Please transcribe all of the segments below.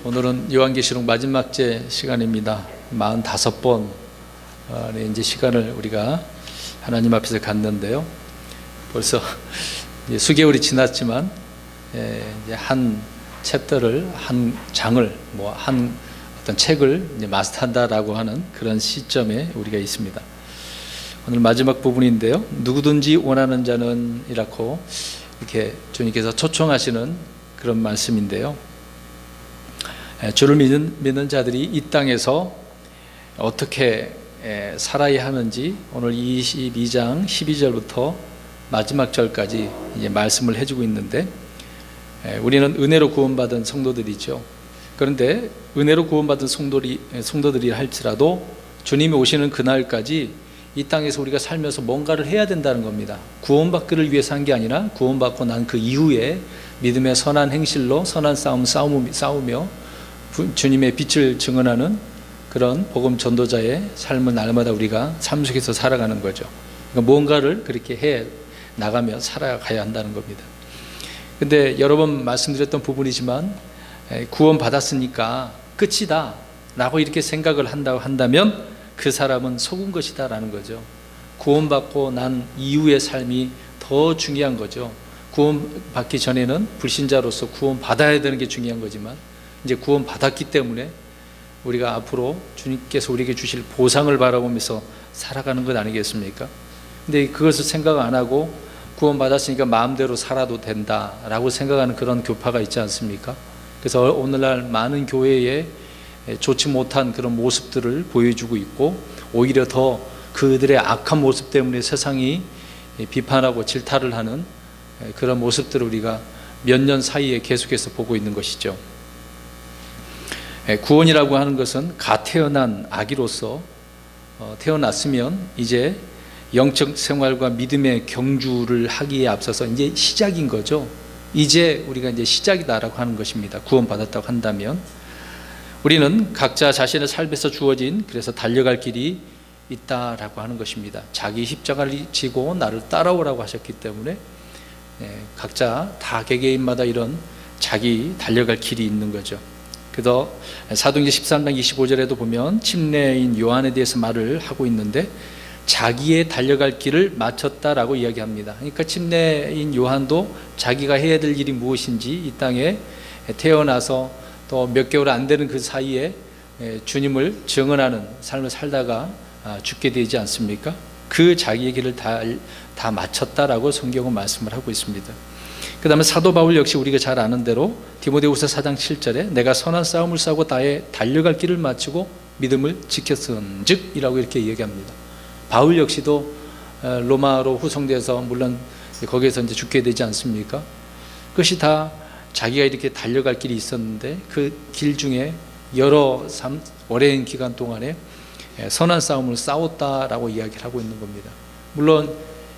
오늘은 요한계시록 마지막 제 시간입니다. 45번 이제 시간을 우리가 하나님 앞에서 갖는데요. 벌써 이제 수개월이 지났지만 이제 한 챕터를, 한 장을, 한 어떤 책을 이제 마스터한다라고 하는 그런 시점에 우리가 있습니다. 오늘 마지막 부분인데요. 누구든지 원하는 자는 이라고 이렇게 주님께서 초청하시는 그런 말씀인데요. 주를 믿는 자들이 이 땅에서 어떻게 살아야 하는지 오늘 22장 12절부터 마지막 절까지 이제 말씀을 해주고 있는데, 우리는 은혜로 구원받은 성도들이죠. 그런데 은혜로 구원받은 성도들이 할지라도 주님이 오시는 그날까지 이 땅에서 우리가 살면서 뭔가를 해야 된다는 겁니다. 구원받기를 위해서 한 게 아니라 구원받고 난 그 이후에 믿음의 선한 행실로 선한 싸움 싸우며 주님의 빛을 증언하는 그런 복음 전도자의 삶을 날마다 우리가 삶 속에서 살아가는 거죠. 그러니까 뭔가를 그렇게 해 나가며 살아가야 한다는 겁니다. 근데 여러 번 말씀드렸던 부분이지만, 구원 받았으니까 끝이다 라고 이렇게 생각을 한다면 그 사람은 속은 것이다 라는 거죠. 구원받고 난 이후의 삶이 더 중요한 거죠. 구원받기 전에는 불신자로서 구원받아야 되는 게 중요한 거지만, 이제 구원받았기 때문에 우리가 앞으로 주님께서 우리에게 주실 보상을 바라보면서 살아가는 것 아니겠습니까? 근데 그것을 생각 안 하고 구원받았으니까 마음대로 살아도 된다라고 생각하는 그런 교파가 있지 않습니까? 그래서 오늘날 많은 교회에 좋지 못한 그런 모습들을 보여주고 있고, 오히려 더 그들의 악한 모습 때문에 세상이 비판하고 질타를 하는 그런 모습들을 우리가 몇 년 사이에 계속해서 보고 있는 것이죠. 구원이라고 하는 것은 갓 태어난 아기로서 태어났으면 이제 영적 생활과 믿음의 경주를 하기에 앞서서 이제 시작인 거죠. 이제 우리가 이제 시작이다라고 하는 것입니다. 구원받았다고 한다면 우리는 각자 자신의 삶에서 주어진, 그래서 달려갈 길이 있다라고 하는 것입니다. 자기 십자가를 지고 나를 따라오라고 하셨기 때문에 각자 다 개개인마다 이런 자기 달려갈 길이 있는 거죠. 그래서 사도행전 13장 25절에도 보면 침례인 요한에 대해서 말을 하고 있는데, 자기의 달려갈 길을 마쳤다라고 이야기합니다. 그러니까 침례인 요한도 자기가 해야 될 일이 무엇인지, 이 땅에 태어나서 또 몇 개월 안 되는 그 사이에 주님을 증언하는 삶을 살다가 죽게 되지 않습니까? 그 자기의 길을 다 마쳤다라고 성경은 말씀을 하고 있습니다. 그 다음에 사도 바울 역시 우리가 잘 아는 대로 디모데후서 4장 7절에 내가 선한 싸움을 싸우고 나의 달려갈 길을 마치고 믿음을 지켰은즉 이라고 이렇게 얘기합니다. 바울 역시도 로마로 후송돼서 물론 거기에서 이제 죽게 되지 않습니까? 그것이 다 자기가 이렇게 달려갈 길이 있었는데 그 길 중에 여러 오랜 기간 동안에 선한 싸움을 싸웠다라고 이야기를 하고 있는 겁니다. 물론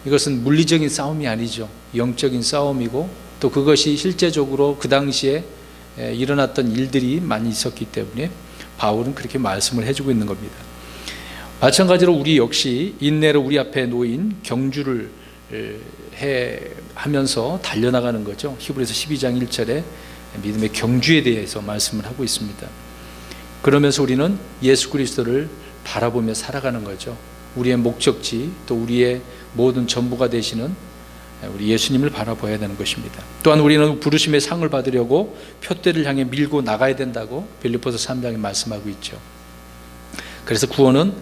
이것은 물리적인 싸움이 아니죠. 영적인 싸움이고, 또 그것이 실제적으로 그 당시에 일어났던 일들이 많이 있었기 때문에 바울은 그렇게 말씀을 해주고 있는 겁니다. 마찬가지로 우리 역시 인내로 우리 앞에 놓인 경주를 하면서 달려나가는 거죠. 히브리서 12장 1절에 믿음의 경주에 대해서 말씀을 하고 있습니다. 그러면서 우리는 예수 그리스도를 바라보며 살아가는 거죠. 우리의 목적지, 또 우리의 모든 전부가 되시는 우리 예수님을 바라봐야 되는 것입니다. 또한 우리는 부르심의 상을 받으려고 표대를 향해 밀고 나가야 된다고 빌립보서 3장에 말씀하고 있죠. 그래서 구원은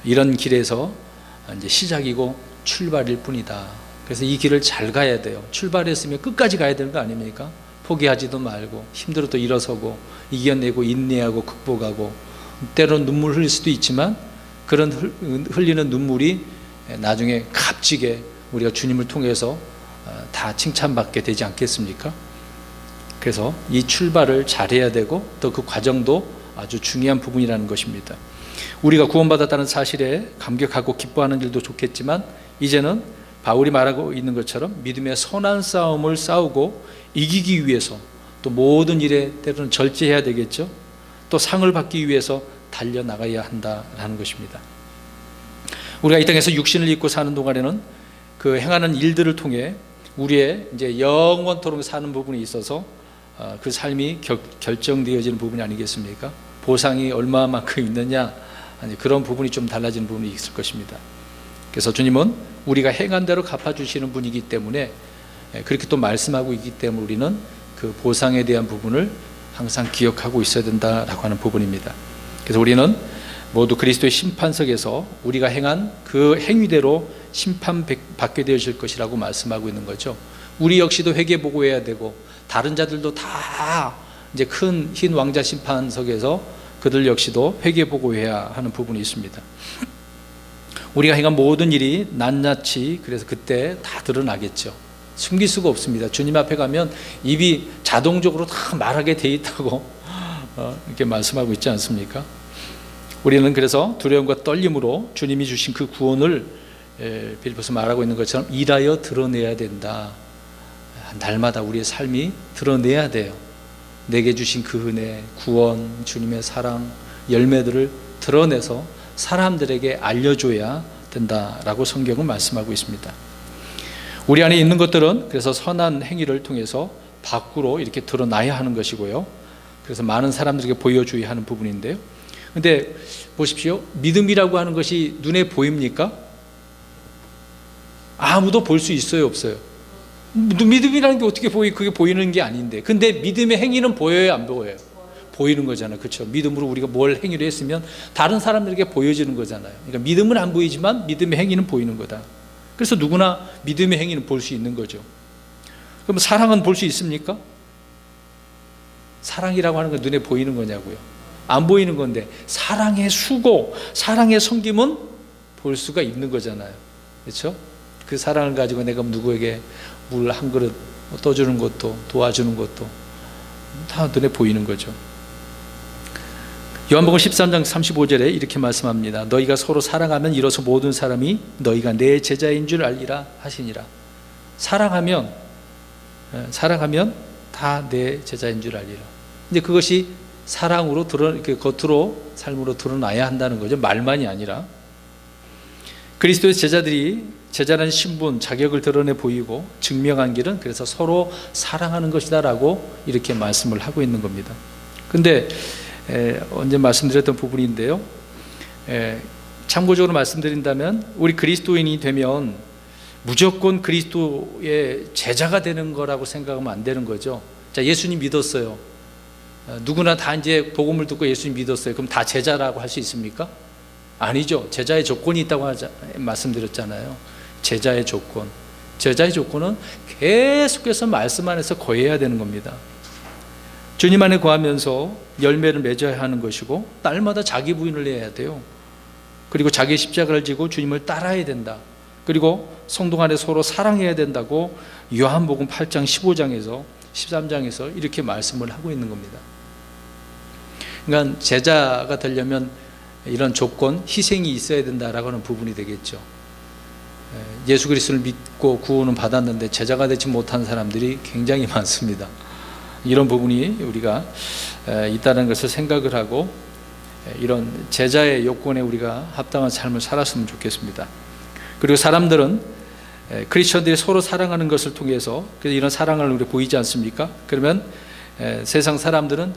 이런 길에서 이제 시작이고 출발일 뿐이다. 그래서 이 길을 잘 가야 돼요. 출발했으면 끝까지 가야 되는 거 아닙니까? 포기하지도 말고 힘들어도 일어서고 이겨내고 인내하고 극복하고, 때로는 눈물 흘릴 수도 있지만 그런 흘리는 눈물이 나중에 값지게 우리가 주님을 통해서 다 칭찬받게 되지 않겠습니까? 그래서 이 출발을 잘해야 되고, 또 그 과정도 아주 중요한 부분이라는 것입니다. 우리가 구원받았다는 사실에 감격하고 기뻐하는 일도 좋겠지만, 이제는 바울이 말하고 있는 것처럼 믿음의 선한 싸움을 싸우고 이기기 위해서 또 모든 일에 때로는 절제해야 되겠죠. 또 상을 받기 위해서 달려나가야 한다라는 것입니다. 우리가 이 땅에서 육신을 입고 사는 동안에는 그 행하는 일들을 통해 우리의 이제 영원토록 사는 부분이 있어서 그 삶이 결정되어지는 부분이 아니겠습니까? 보상이 얼마만큼 있느냐, 아니 그런 부분이 좀 달라지는 부분이 있을 것입니다. 그래서 주님은 우리가 행한 대로 갚아주시는 분이기 때문에, 그렇게 또 말씀하고 있기 때문에 우리는 그 보상에 대한 부분을 항상 기억하고 있어야 된다라고 하는 부분입니다. 그래서 우리는 모두 그리스도의 심판석에서 우리가 행한 그 행위대로 심판받게 되어질 것이라고 말씀하고 있는 거죠. 우리 역시도 회개보고해야 되고, 다른 자들도 다 이제 큰 흰 왕자 심판석에서 그들 역시도 회개보고해야 하는 부분이 있습니다. 우리가 행한 모든 일이 낱낱이 그래서 그때 다 드러나겠죠. 숨길 수가 없습니다. 주님 앞에 가면 입이 자동적으로 다 말하게 돼 있다고 이렇게 말씀하고 있지 않습니까? 우리는 그래서 두려움과 떨림으로 주님이 주신 그 구원을 빌립보서 말하고 있는 것처럼 일하여 드러내야 된다. 날마다 우리의 삶이 드러내야 돼요. 내게 주신 그 은혜, 구원, 주님의 사랑, 열매들을 드러내서 사람들에게 알려줘야 된다라고 성경은 말씀하고 있습니다. 우리 안에 있는 것들은 그래서 선한 행위를 통해서 밖으로 이렇게 드러나야 하는 것이고요. 그래서 많은 사람들에게 보여줘야 하는 부분인데요. 근데 보십시오. 믿음이라고 하는 것이 눈에 보입니까? 아무도 볼 수 있어요, 없어요? 믿음이라는 게 어떻게 그게 보이는 게 아닌데. 근데 믿음의 행위는 보여요, 안 보여요? 보이는 거잖아요. 그렇죠? 믿음으로 우리가 뭘 행위를 했으면 다른 사람들에게 보여지는 거잖아요. 그러니까 믿음은 안 보이지만 믿음의 행위는 보이는 거다. 그래서 누구나 믿음의 행위는 볼 수 있는 거죠. 그럼 사랑은 볼 수 있습니까? 사랑이라고 하는 건 눈에 보이는 거냐고요? 안 보이는 건데, 사랑의 수고, 사랑의 섬김은 볼 수가 있는 거잖아요. 그렇죠? 그 사랑을 가지고 내가 누구에게 물 한 그릇 떠주는 것도, 도와주는 것도 다 눈에 보이는 거죠. 요한복음 13장 35절에 이렇게 말씀합니다. 너희가 서로 사랑하면 이로써 모든 사람이 너희가 내 제자인 줄 알리라 하시니라. 사랑하면 다 내 제자인 줄 알리라. 근데 그것이 사랑으로 이렇게 겉으로 삶으로 드러나야 한다는 거죠. 말만이 아니라. 그리스도의 제자라는 신분, 자격을 드러내 보이고 증명한 길은 그래서 서로 사랑하는 것이다라고 이렇게 말씀을 하고 있는 겁니다. 근데 언제 말씀드렸던 부분인데요. 참고적으로 말씀드린다면 우리 그리스도인이 되면 무조건 그리스도의 제자가 되는 거라고 생각하면 안 되는 거죠. 자, 예수님 믿었어요. 누구나 다 이제 복음을 듣고 예수님 믿었어요. 그럼 다 제자라고 할 수 있습니까? 아니죠. 제자의 조건이 있다고 말씀드렸잖아요. 제자의 조건. 제자의 조건은 계속해서 말씀 안에서 거해야 되는 겁니다. 주님 안에 거하면서 열매를 맺어야 하는 것이고, 날마다 자기 부인을 해야 돼요. 그리고 자기 십자가를 지고 주님을 따라야 된다. 그리고 성도 간에 서로 사랑해야 된다고 요한복음 8장 15장에서 13장에서 이렇게 말씀을 하고 있는 겁니다. 그러니까 제자가 되려면 이런 조건, 희생이 있어야 된다라고 하는 부분이 되겠죠. 예수 그리스도를 믿고 구원은 받았는데 제자가 되지 못한 사람들이 굉장히 많습니다. 이런 부분이 우리가 있다는 것을 생각을 하고 이런 제자의 요건에 우리가 합당한 삶을 살았으면 좋겠습니다. 그리고 사람들은 크리스천들이 서로 사랑하는 것을 통해서 이런 사랑을 우리 보이지 않습니까? 그러면 세상 사람들은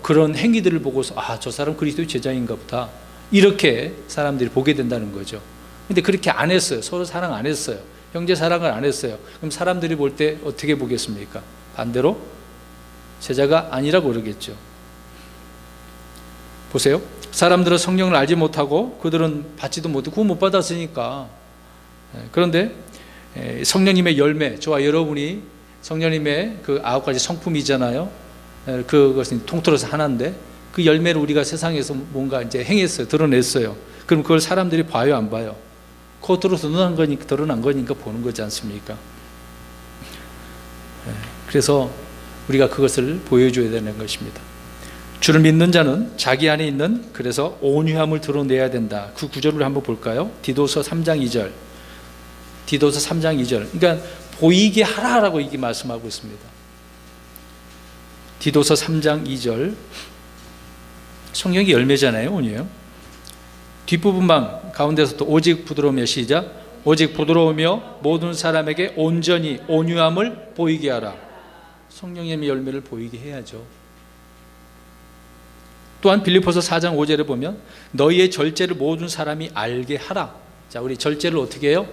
그런 행위들을 보고서 저 사람 그리스도의 제자인가 보다, 이렇게 사람들이 보게 된다는 거죠. 근데 그렇게 안 했어요. 서로 사랑 안 했어요. 형제 사랑을 안 했어요. 그럼 사람들이 볼 때 어떻게 보겠습니까? 반대로 제자가 아니라고 그러겠죠. 보세요. 사람들은 성령을 알지 못하고 그들은 받지도 못하고 구원 못 받았으니까. 그런데 성령님의 열매, 저와 여러분이 성령님의 그 9가지 성품이잖아요. 그것은 통틀어서 하나인데 그 열매를 우리가 세상에서 뭔가 이제 행했어요. 드러냈어요. 그럼 그걸 사람들이 봐요, 안 봐요? 겉으로 드러난 거니까 보는 거지 않습니까? 그래서 우리가 그것을 보여줘야 되는 것입니다. 주를 믿는 자는 자기 안에 있는 그래서 온유함을 드러내야 된다. 그 구절을 한번 볼까요? 디도서 3장 2절. 디도서 3장 2절. 그러니까 보이게 하라라고 이게 말씀하고 있습니다. 디도서 3장 2절. 성령의 열매잖아요, 온유요. 뒷부분만 가운데서 또 오직 부드러우며 시작. 오직 부드러우며 모든 사람에게 온전히 온유함을 보이게 하라. 성령의 열매를 보이게 해야죠. 또한 빌립보서 4장 5절에 보면 너희의 절제를 모든 사람이 알게 하라. 자, 우리 절제를 어떻게 해요?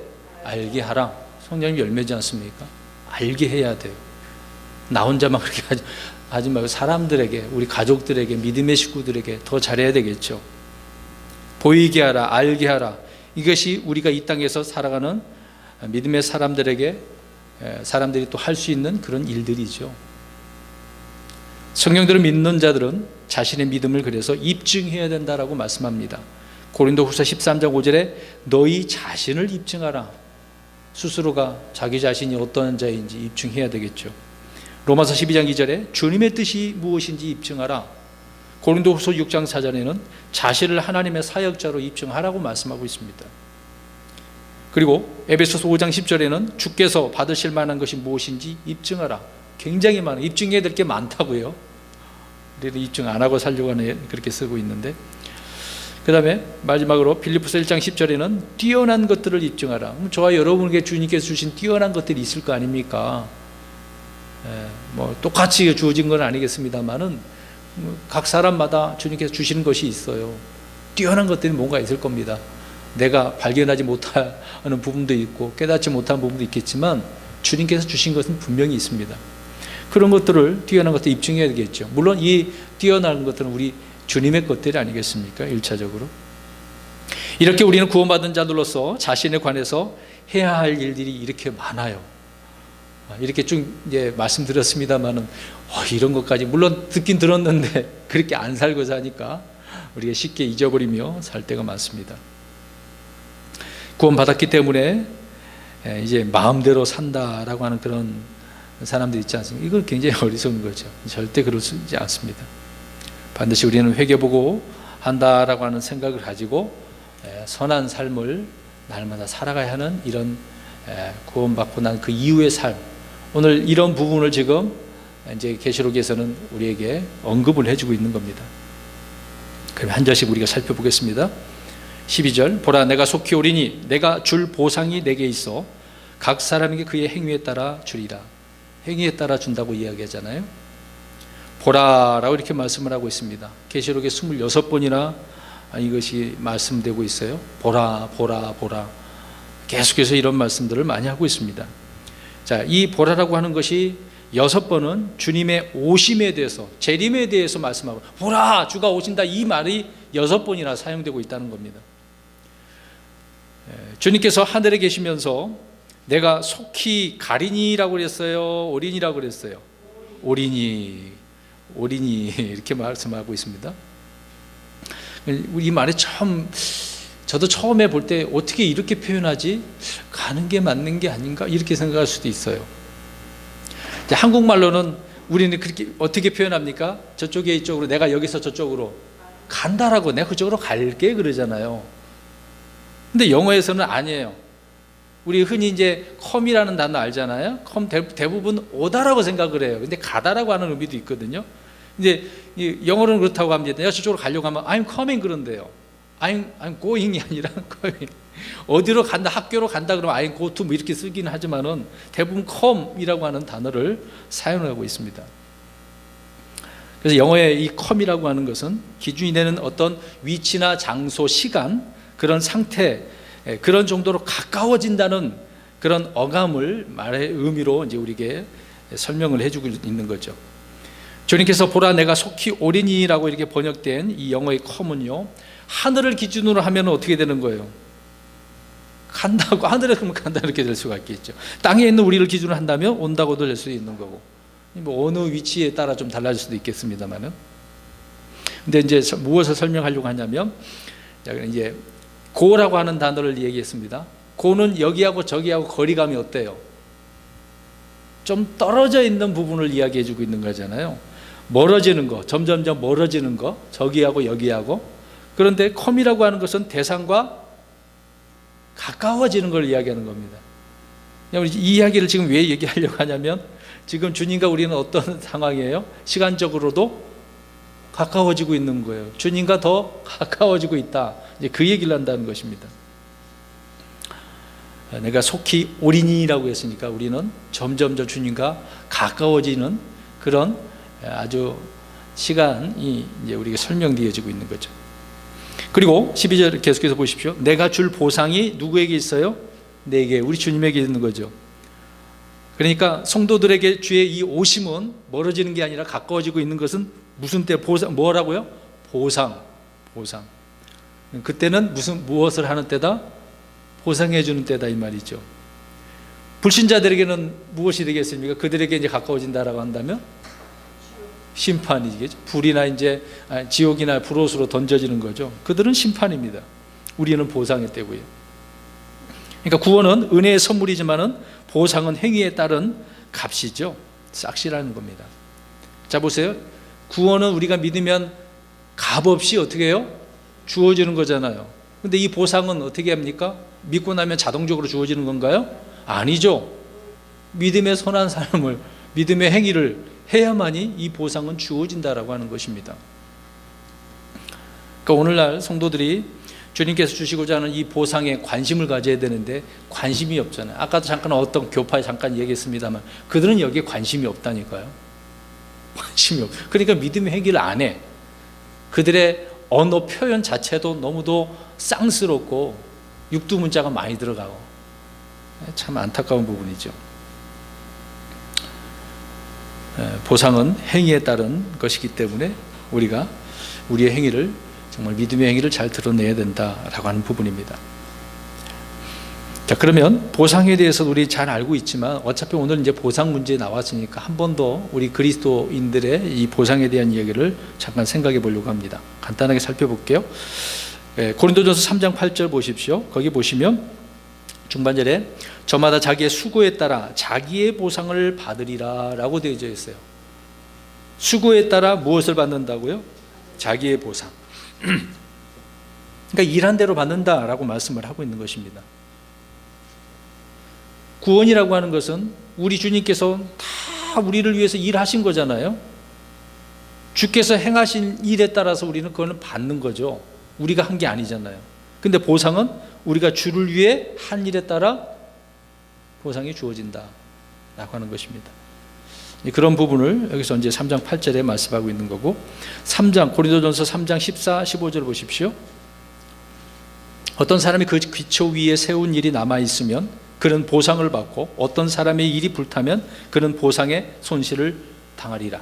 알게 하라. 성령의 열매지 않습니까? 알게 해야 돼요. 나 혼자만 그렇게 하지 말고 사람들에게, 우리 가족들에게, 믿음의 식구들에게 더 잘해야 되겠죠. 보이게 하라, 알게 하라. 이것이 우리가 이 땅에서 살아가는 믿음의 사람들에게, 사람들이 또 할 수 있는 그런 일들이죠. 성령들을 믿는 자들은 자신의 믿음을 그래서 입증해야 된다라고 말씀합니다. 고린도후서 13장 5절에 너희 자신을 입증하라. 스스로가 자기 자신이 어떤 자인지 입증해야 되겠죠. 로마서 12장 2절에 주님의 뜻이 무엇인지 입증하라. 고린도후서 6장 4절에는 자신을 하나님의 사역자로 입증하라고 말씀하고 있습니다. 그리고 에베소서 5장 10절에는 주께서 받으실 만한 것이 무엇인지 입증하라. 굉장히 많아요. 입증해야 될 게 많다고요. 우리는 입증 안 하고 살려고 하는, 그렇게 쓰고 있는데, 그 다음에 마지막으로 빌립보서 1장 10절에는 뛰어난 것들을 입증하라. 저와 여러분에게 주님께서 주신 뛰어난 것들이 있을 거 아닙니까? 뭐 똑같이 주어진 건 아니겠습니다만은 각 사람마다 주님께서 주시는 것이 있어요. 뛰어난 것들이 뭔가 있을 겁니다. 내가 발견하지 못하는 부분도 있고 깨닫지 못한 부분도 있겠지만 주님께서 주신 것은 분명히 있습니다. 그런 것들을, 뛰어난 것들 입증해야 되겠죠. 물론 이 뛰어난 것들은 우리 주님의 것들이 아니겠습니까? 1차적으로. 이렇게 우리는 구원받은 자들로서 자신에 관해서 해야 할 일들이 이렇게 많아요. 이렇게 쭉 이제 말씀드렸습니다만은 이런 것까지 물론 듣긴 들었는데 그렇게 안 살고 사니까 우리가 쉽게 잊어버리며 살 때가 많습니다. 구원받았기 때문에 이제 마음대로 산다라고 하는 그런 사람들 있지 않습니까? 이건 굉장히 어리석은 거죠. 절대 그러지 않습니다. 반드시 우리는 회개보고 한다라고 하는 생각을 가지고 선한 삶을 날마다 살아가야 하는 이런 구원받고 난 그 이후의 삶, 오늘 이런 부분을 지금 이제 계시록에서는 우리에게 언급을 해주고 있는 겁니다. 그럼 한 절씩 우리가 살펴보겠습니다. 12절, 보라 내가 속히 오리니 내가 줄 보상이 내게 있어 각 사람에게 그의 행위에 따라 주리라. 행위에 따라 준다고 이야기하잖아요. 보라라고 이렇게 말씀을 하고 있습니다. 계시록에 26번이나 이것이 말씀되고 있어요. 보라, 보라, 보라. 계속해서 이런 말씀들을 많이 하고 있습니다. 자, 이 보라라고 하는 것이 6번은 주님의 오심에 대해서, 재림에 대해서 말씀하고, 보라, 주가 오신다, 이 말이 6번이나 사용되고 있다는 겁니다. 주님께서 하늘에 계시면서 내가 속히 가리니라고 그랬어요, 오리니라고 그랬어요? 오리니 이렇게 말씀하고 있습니다. 이 말이 참, 저도 처음에 볼 때 어떻게 이렇게 표현하지? 가는 게 맞는 게 아닌가? 이렇게 생각할 수도 있어요. 한국말로는 우리는 그렇게 어떻게 표현합니까? 저쪽에 이쪽으로, 내가 여기서 저쪽으로 간다라고, 내가 그쪽으로 갈게 그러잖아요. 근데 영어에서는 아니에요. 우리 흔히 이제 come이라는 단어 알잖아요. come 대부분 오다라고 생각을 해요. 근데 가다라고 하는 의미도 있거든요. 이제 영어로는 그렇다고 합니다. 내가 저쪽으로 가려고 하면 I'm coming 그런데요. I'm going이 아니라 coming. 어디로 간다, 학교로 간다 그러면 I'm go to 뭐 이렇게 쓰기는 하지만은 대부분 come이라고 하는 단어를 사용하고 있습니다. 그래서 영어의 이 come이라고 하는 것은 기준이 되는 어떤 위치나 장소, 시간, 그런 상태, 그런 정도로 가까워진다는 그런 어감을 말의 의미로 이제 우리에게 설명을 해주고 있는 거죠. 주님께서 보라 내가 속히 오리니라고 이렇게 번역된 이 영어의 come은요, 하늘을 기준으로 하면 어떻게 되는 거예요? 간다고, 하늘에 가면 간다 이렇게 될 수가 있겠죠. 땅에 있는 우리를 기준으로 한다면 온다고도 될 수 있는 거고, 뭐 어느 위치에 따라 좀 달라질 수도 있겠습니다만은. 근데 이제 무엇을 설명하려고 하냐면, 이제 고라고 하는 단어를 얘기했습니다. 고는 여기하고 저기하고 거리감이 어때요? 좀 떨어져 있는 부분을 이야기해 주고 있는 거잖아요. 멀어지는 거, 점점점 멀어지는 거, 저기하고 여기하고. 그런데 컴이라고 하는 것은 대상과 가까워지는 걸 이야기하는 겁니다. 이 이야기를 지금 왜 얘기하려고 하냐면, 지금 주님과 우리는 어떤 상황이에요? 시간적으로도 가까워지고 있는 거예요. 주님과 더 가까워지고 있다. 이제 그 얘기를 한다는 것입니다. 내가 속히 오리니라고 했으니까 우리는 점점 더 주님과 가까워지는 그런 아주 시간이 이제 우리가 설명되어지고 있는 거죠. 그리고 12절 계속해서 보십시오. 내가 줄 보상이 누구에게 있어요? 내게, 우리 주님에게 있는 거죠. 그러니까 성도들에게 주의 이 오심은 멀어지는 게 아니라 가까워지고 있는 것은 무슨 때 보상, 뭐라고요? 보상. 그때는 무엇을 하는 때다? 보상해 주는 때다 이 말이죠. 불신자들에게는 무엇이 되겠습니까? 그들에게 이제 가까워진다라고 한다면 심판이겠죠. 불이나 이제 지옥이나 불옷으로 던져지는 거죠. 그들은 심판입니다. 우리는 보상의 때고요. 그러니까 구원은 은혜의 선물이지만은 보상은 행위에 따른 값이죠. 싹시라는 겁니다. 자 보세요. 구원은 우리가 믿으면 값 없이 어떻게 해요? 주어지는 거잖아요. 근데 이 보상은 어떻게 합니까? 믿고 나면 자동적으로 주어지는 건가요? 아니죠. 믿음의 선한 삶을, 믿음의 행위를 해야만이 이 보상은 주어진다라고 하는 것입니다. 그러니까 오늘날 성도들이 주님께서 주시고자 하는 이 보상에 관심을 가져야 되는데 관심이 없잖아요. 아까도 잠깐 어떤 교파에 잠깐 얘기했습니다만 그들은 여기에 관심이 없다니까요. 관심이 없. 그러니까 믿음의 행위를 안 해. 그들의 언어 표현 자체도 너무도 쌍스럽고 육두문자가 많이 들어가고 참 안타까운 부분이죠. 보상은 행위에 따른 것이기 때문에 우리가 우리의 행위를 정말 믿음의 행위를 잘 드러내야 된다라고 하는 부분입니다. 자, 그러면 보상에 대해서 우리 잘 알고 있지만 어차피 오늘 이제 보상 문제 나왔으니까 한 번 더 우리 그리스도인들의 이 보상에 대한 이야기를 잠깐 생각해 보려고 합니다. 간단하게 살펴볼게요. 고린도전서 3장 8절 보십시오. 거기 보시면 중반절에 저마다 자기의 수고에 따라 자기의 보상을 받으리라 라고 되어져 있어요. 수고에 따라 무엇을 받는다고요? 자기의 보상. 그러니까 일한 대로 받는다라고 말씀을 하고 있는 것입니다. 구원이라고 하는 것은 우리 주님께서 다 우리를 위해서 일하신 거잖아요. 주께서 행하신 일에 따라서 우리는 그거는 받는 거죠. 우리가 한 게 아니잖아요. 근데 보상은 우리가 주를 위해 한 일에 따라 보상이 주어진다 라고 하는 것입니다. 그런 부분을 여기서 이제 3장 8절에 말씀하고 있는 거고, 3장 고린도전서 3장 14, 15절 보십시오. 어떤 사람이 그 기초 위에 세운 일이 남아 있으면 그는 보상을 받고 어떤 사람의 일이 불타면 그는 보상의 손실을 당하리라.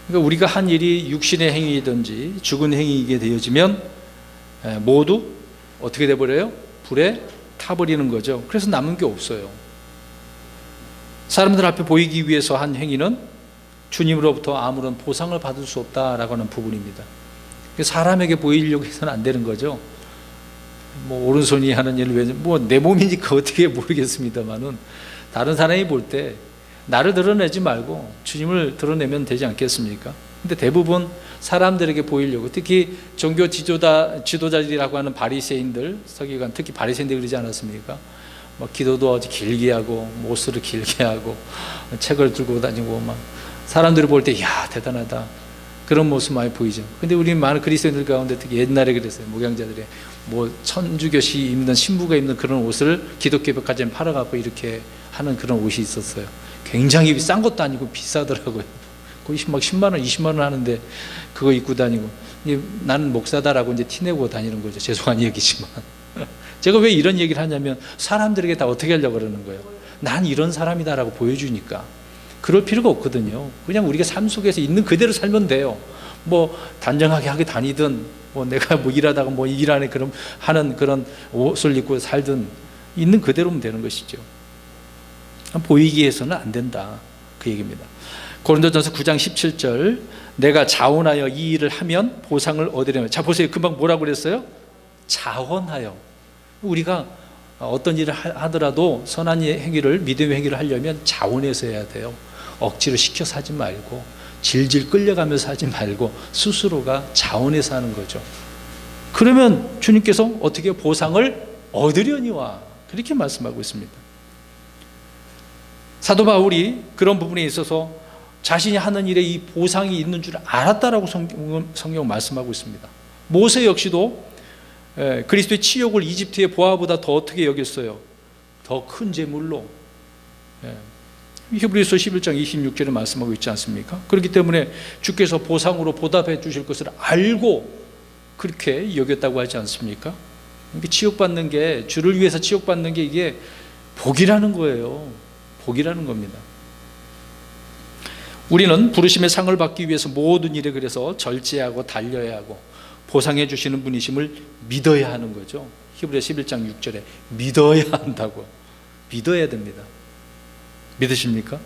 그러니까 우리가 한 일이 육신의 행위이든지 죽은 행위이게 되어지면 모두 어떻게 돼버려요? 불에 타버리는 거죠. 그래서 남은 게 없어요. 사람들 앞에 보이기 위해서 한 행위는 주님으로부터 아무런 보상을 받을 수 없다라고 하는 부분입니다. 사람에게 보이려고 해서는 안 되는 거죠. 뭐 오른손이 하는 일을 왜, 뭐 내 몸이니까 어떻게 모르겠습니다만은 다른 사람이 볼 때 나를 드러내지 말고 주님을 드러내면 되지 않겠습니까? 근데 대부분 사람들에게 보이려고, 특히 종교 지도자들이라고 하는 바리새인들, 서기관, 특히 바리새인들 그러지 않았습니까? 뭐 기도도 아주 길게 하고 모습을 길게 하고 책을 들고 다니고 막 사람들이 볼 때 야 대단하다 그런 모습 많이 보이죠. 근데 우리 많은 그리스도인들 가운데 특히 옛날에 그랬어요. 목양자들이 뭐 천주교시 입는 신부가 입는 그런 옷을 기독교 백화점에 팔아갖고 이렇게 하는 그런 옷이 있었어요. 굉장히 싼 것도 아니고 비싸더라고요. 거의 막 10만 원, 20만 원 하는데 그거 입고 다니고, 나는 목사다라고 이제 티내고 다니는 거죠. 죄송한 얘기지만. 제가 왜 이런 얘기를 하냐면 사람들에게 다 어떻게 하려고 그러는 거예요. 난 이런 사람이다라고 보여주니까. 그럴 필요가 없거든요. 그냥 우리가 삶 속에서 있는 그대로 살면 돼요. 뭐 단정하게 하게 다니든, 뭐 내가 뭐 일하다가 뭐 일 안에 그런 하는 그런 옷을 입고 살든 있는 그대로면 되는 것이죠. 보이기 위해서는 안 된다 그 얘기입니다. 고린도전서 9장 17절 내가 자원하여 이 일을 하면 보상을 얻으려면, 자 보세요. 금방 뭐라고 그랬어요? 자원하여. 우리가 어떤 일을 하더라도 선한 행위를, 믿음의 행위를 하려면 자원해서 해야 돼요. 억지로 시켜서 하지 말고 질질 끌려가면서 하지 말고 스스로가 자원해서 하는 거죠. 그러면 주님께서 어떻게 보상을 얻으려니와 그렇게 말씀하고 있습니다. 사도 바울이 그런 부분에 있어서 자신이 하는 일에 이 보상이 있는 줄 알았다라고 성경 말씀하고 있습니다. 모세 역시도 그리스도의 치욕을 이집트의 보화보다 더 어떻게 여겼어요? 더 큰 재물로 히브리서 11장 26절에 말씀하고 있지 않습니까? 그렇기 때문에 주께서 보상으로 보답해 주실 것을 알고 그렇게 여겼다고 하지 않습니까? 치욕받는 게, 주를 위해서 치욕받는 게 이게 복이라는 거예요. 복이라는 겁니다. 우리는 부르심의 상을 받기 위해서 모든 일에 그래서 절제하고 달려야 하고 보상해 주시는 분이심을 믿어야 하는 거죠. 히브리서 11장 6절에 믿어야 한다고. 믿어야 됩니다. 믿으십니까?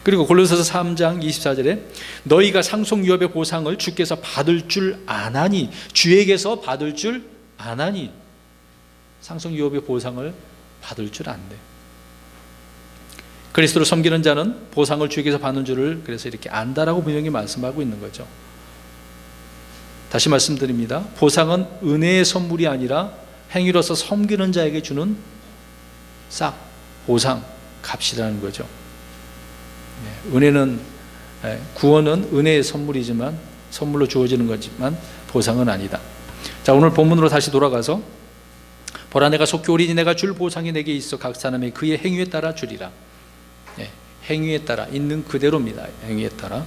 그리고 골로새서 3장 24절에 너희가 상속유업의 보상을 주께서 받을 줄 아나니, 주에게서 받을 줄 아나니, 상속유업의 보상을 받을 줄 안대. 그리스도를 섬기는 자는 보상을 주에게서 받는 줄을 그래서 이렇게 안다라고 분명히 말씀하고 있는 거죠. 다시 말씀드립니다. 보상은 은혜의 선물이 아니라 행위로서 섬기는 자에게 주는 싹 보상, 값이라는 거죠. 은혜는, 구원은 은혜의 선물이지만, 선물로 주어지는 거지만 보상은 아니다. 자, 오늘 본문으로 다시 돌아가서 보라, 내가 속히 오리니 내가 줄 보상이 내게 있어 각 사람의 그의 행위에 따라 주리라. 행위에 따라, 있는 그대로입니다. 행위에 따라.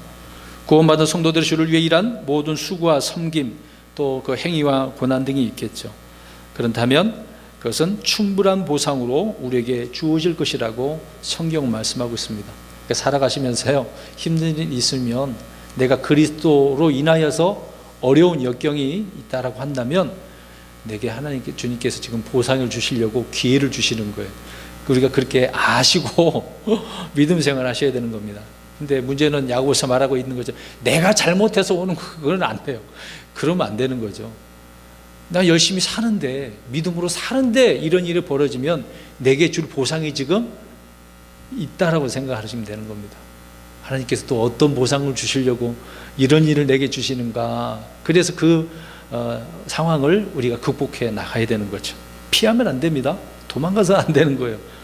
구원받은 성도들의 주를 위해 일한 모든 수고와 섬김, 또 그 행위와 고난 등이 있겠죠. 그렇다면 그것은 충분한 보상으로 우리에게 주어질 것이라고 성경은 말씀하고 있습니다. 그러니까 살아가시면서요, 힘든 일이 있으면 내가 그리스도로 인하여서 어려운 역경이 있다라고 한다면 내게 하나님께, 주님께서 지금 보상을 주시려고 기회를 주시는 거예요. 우리가 그렇게 아시고 믿음 생활 하셔야 되는 겁니다. 근데 문제는 야고보서 말하고 있는 거죠. 내가 잘못해서 오는 그건 안 돼요. 그러면 안 되는 거죠. 나 열심히 사는데, 믿음으로 사는데 이런 일이 벌어지면 내게 줄 보상이 지금 있다라고 생각하시면 되는 겁니다. 하나님께서 또 어떤 보상을 주시려고 이런 일을 내게 주시는가. 그래서 그 상황을 우리가 극복해 나가야 되는 거죠. 피하면 안 됩니다. 도망가서 안 되는 거예요.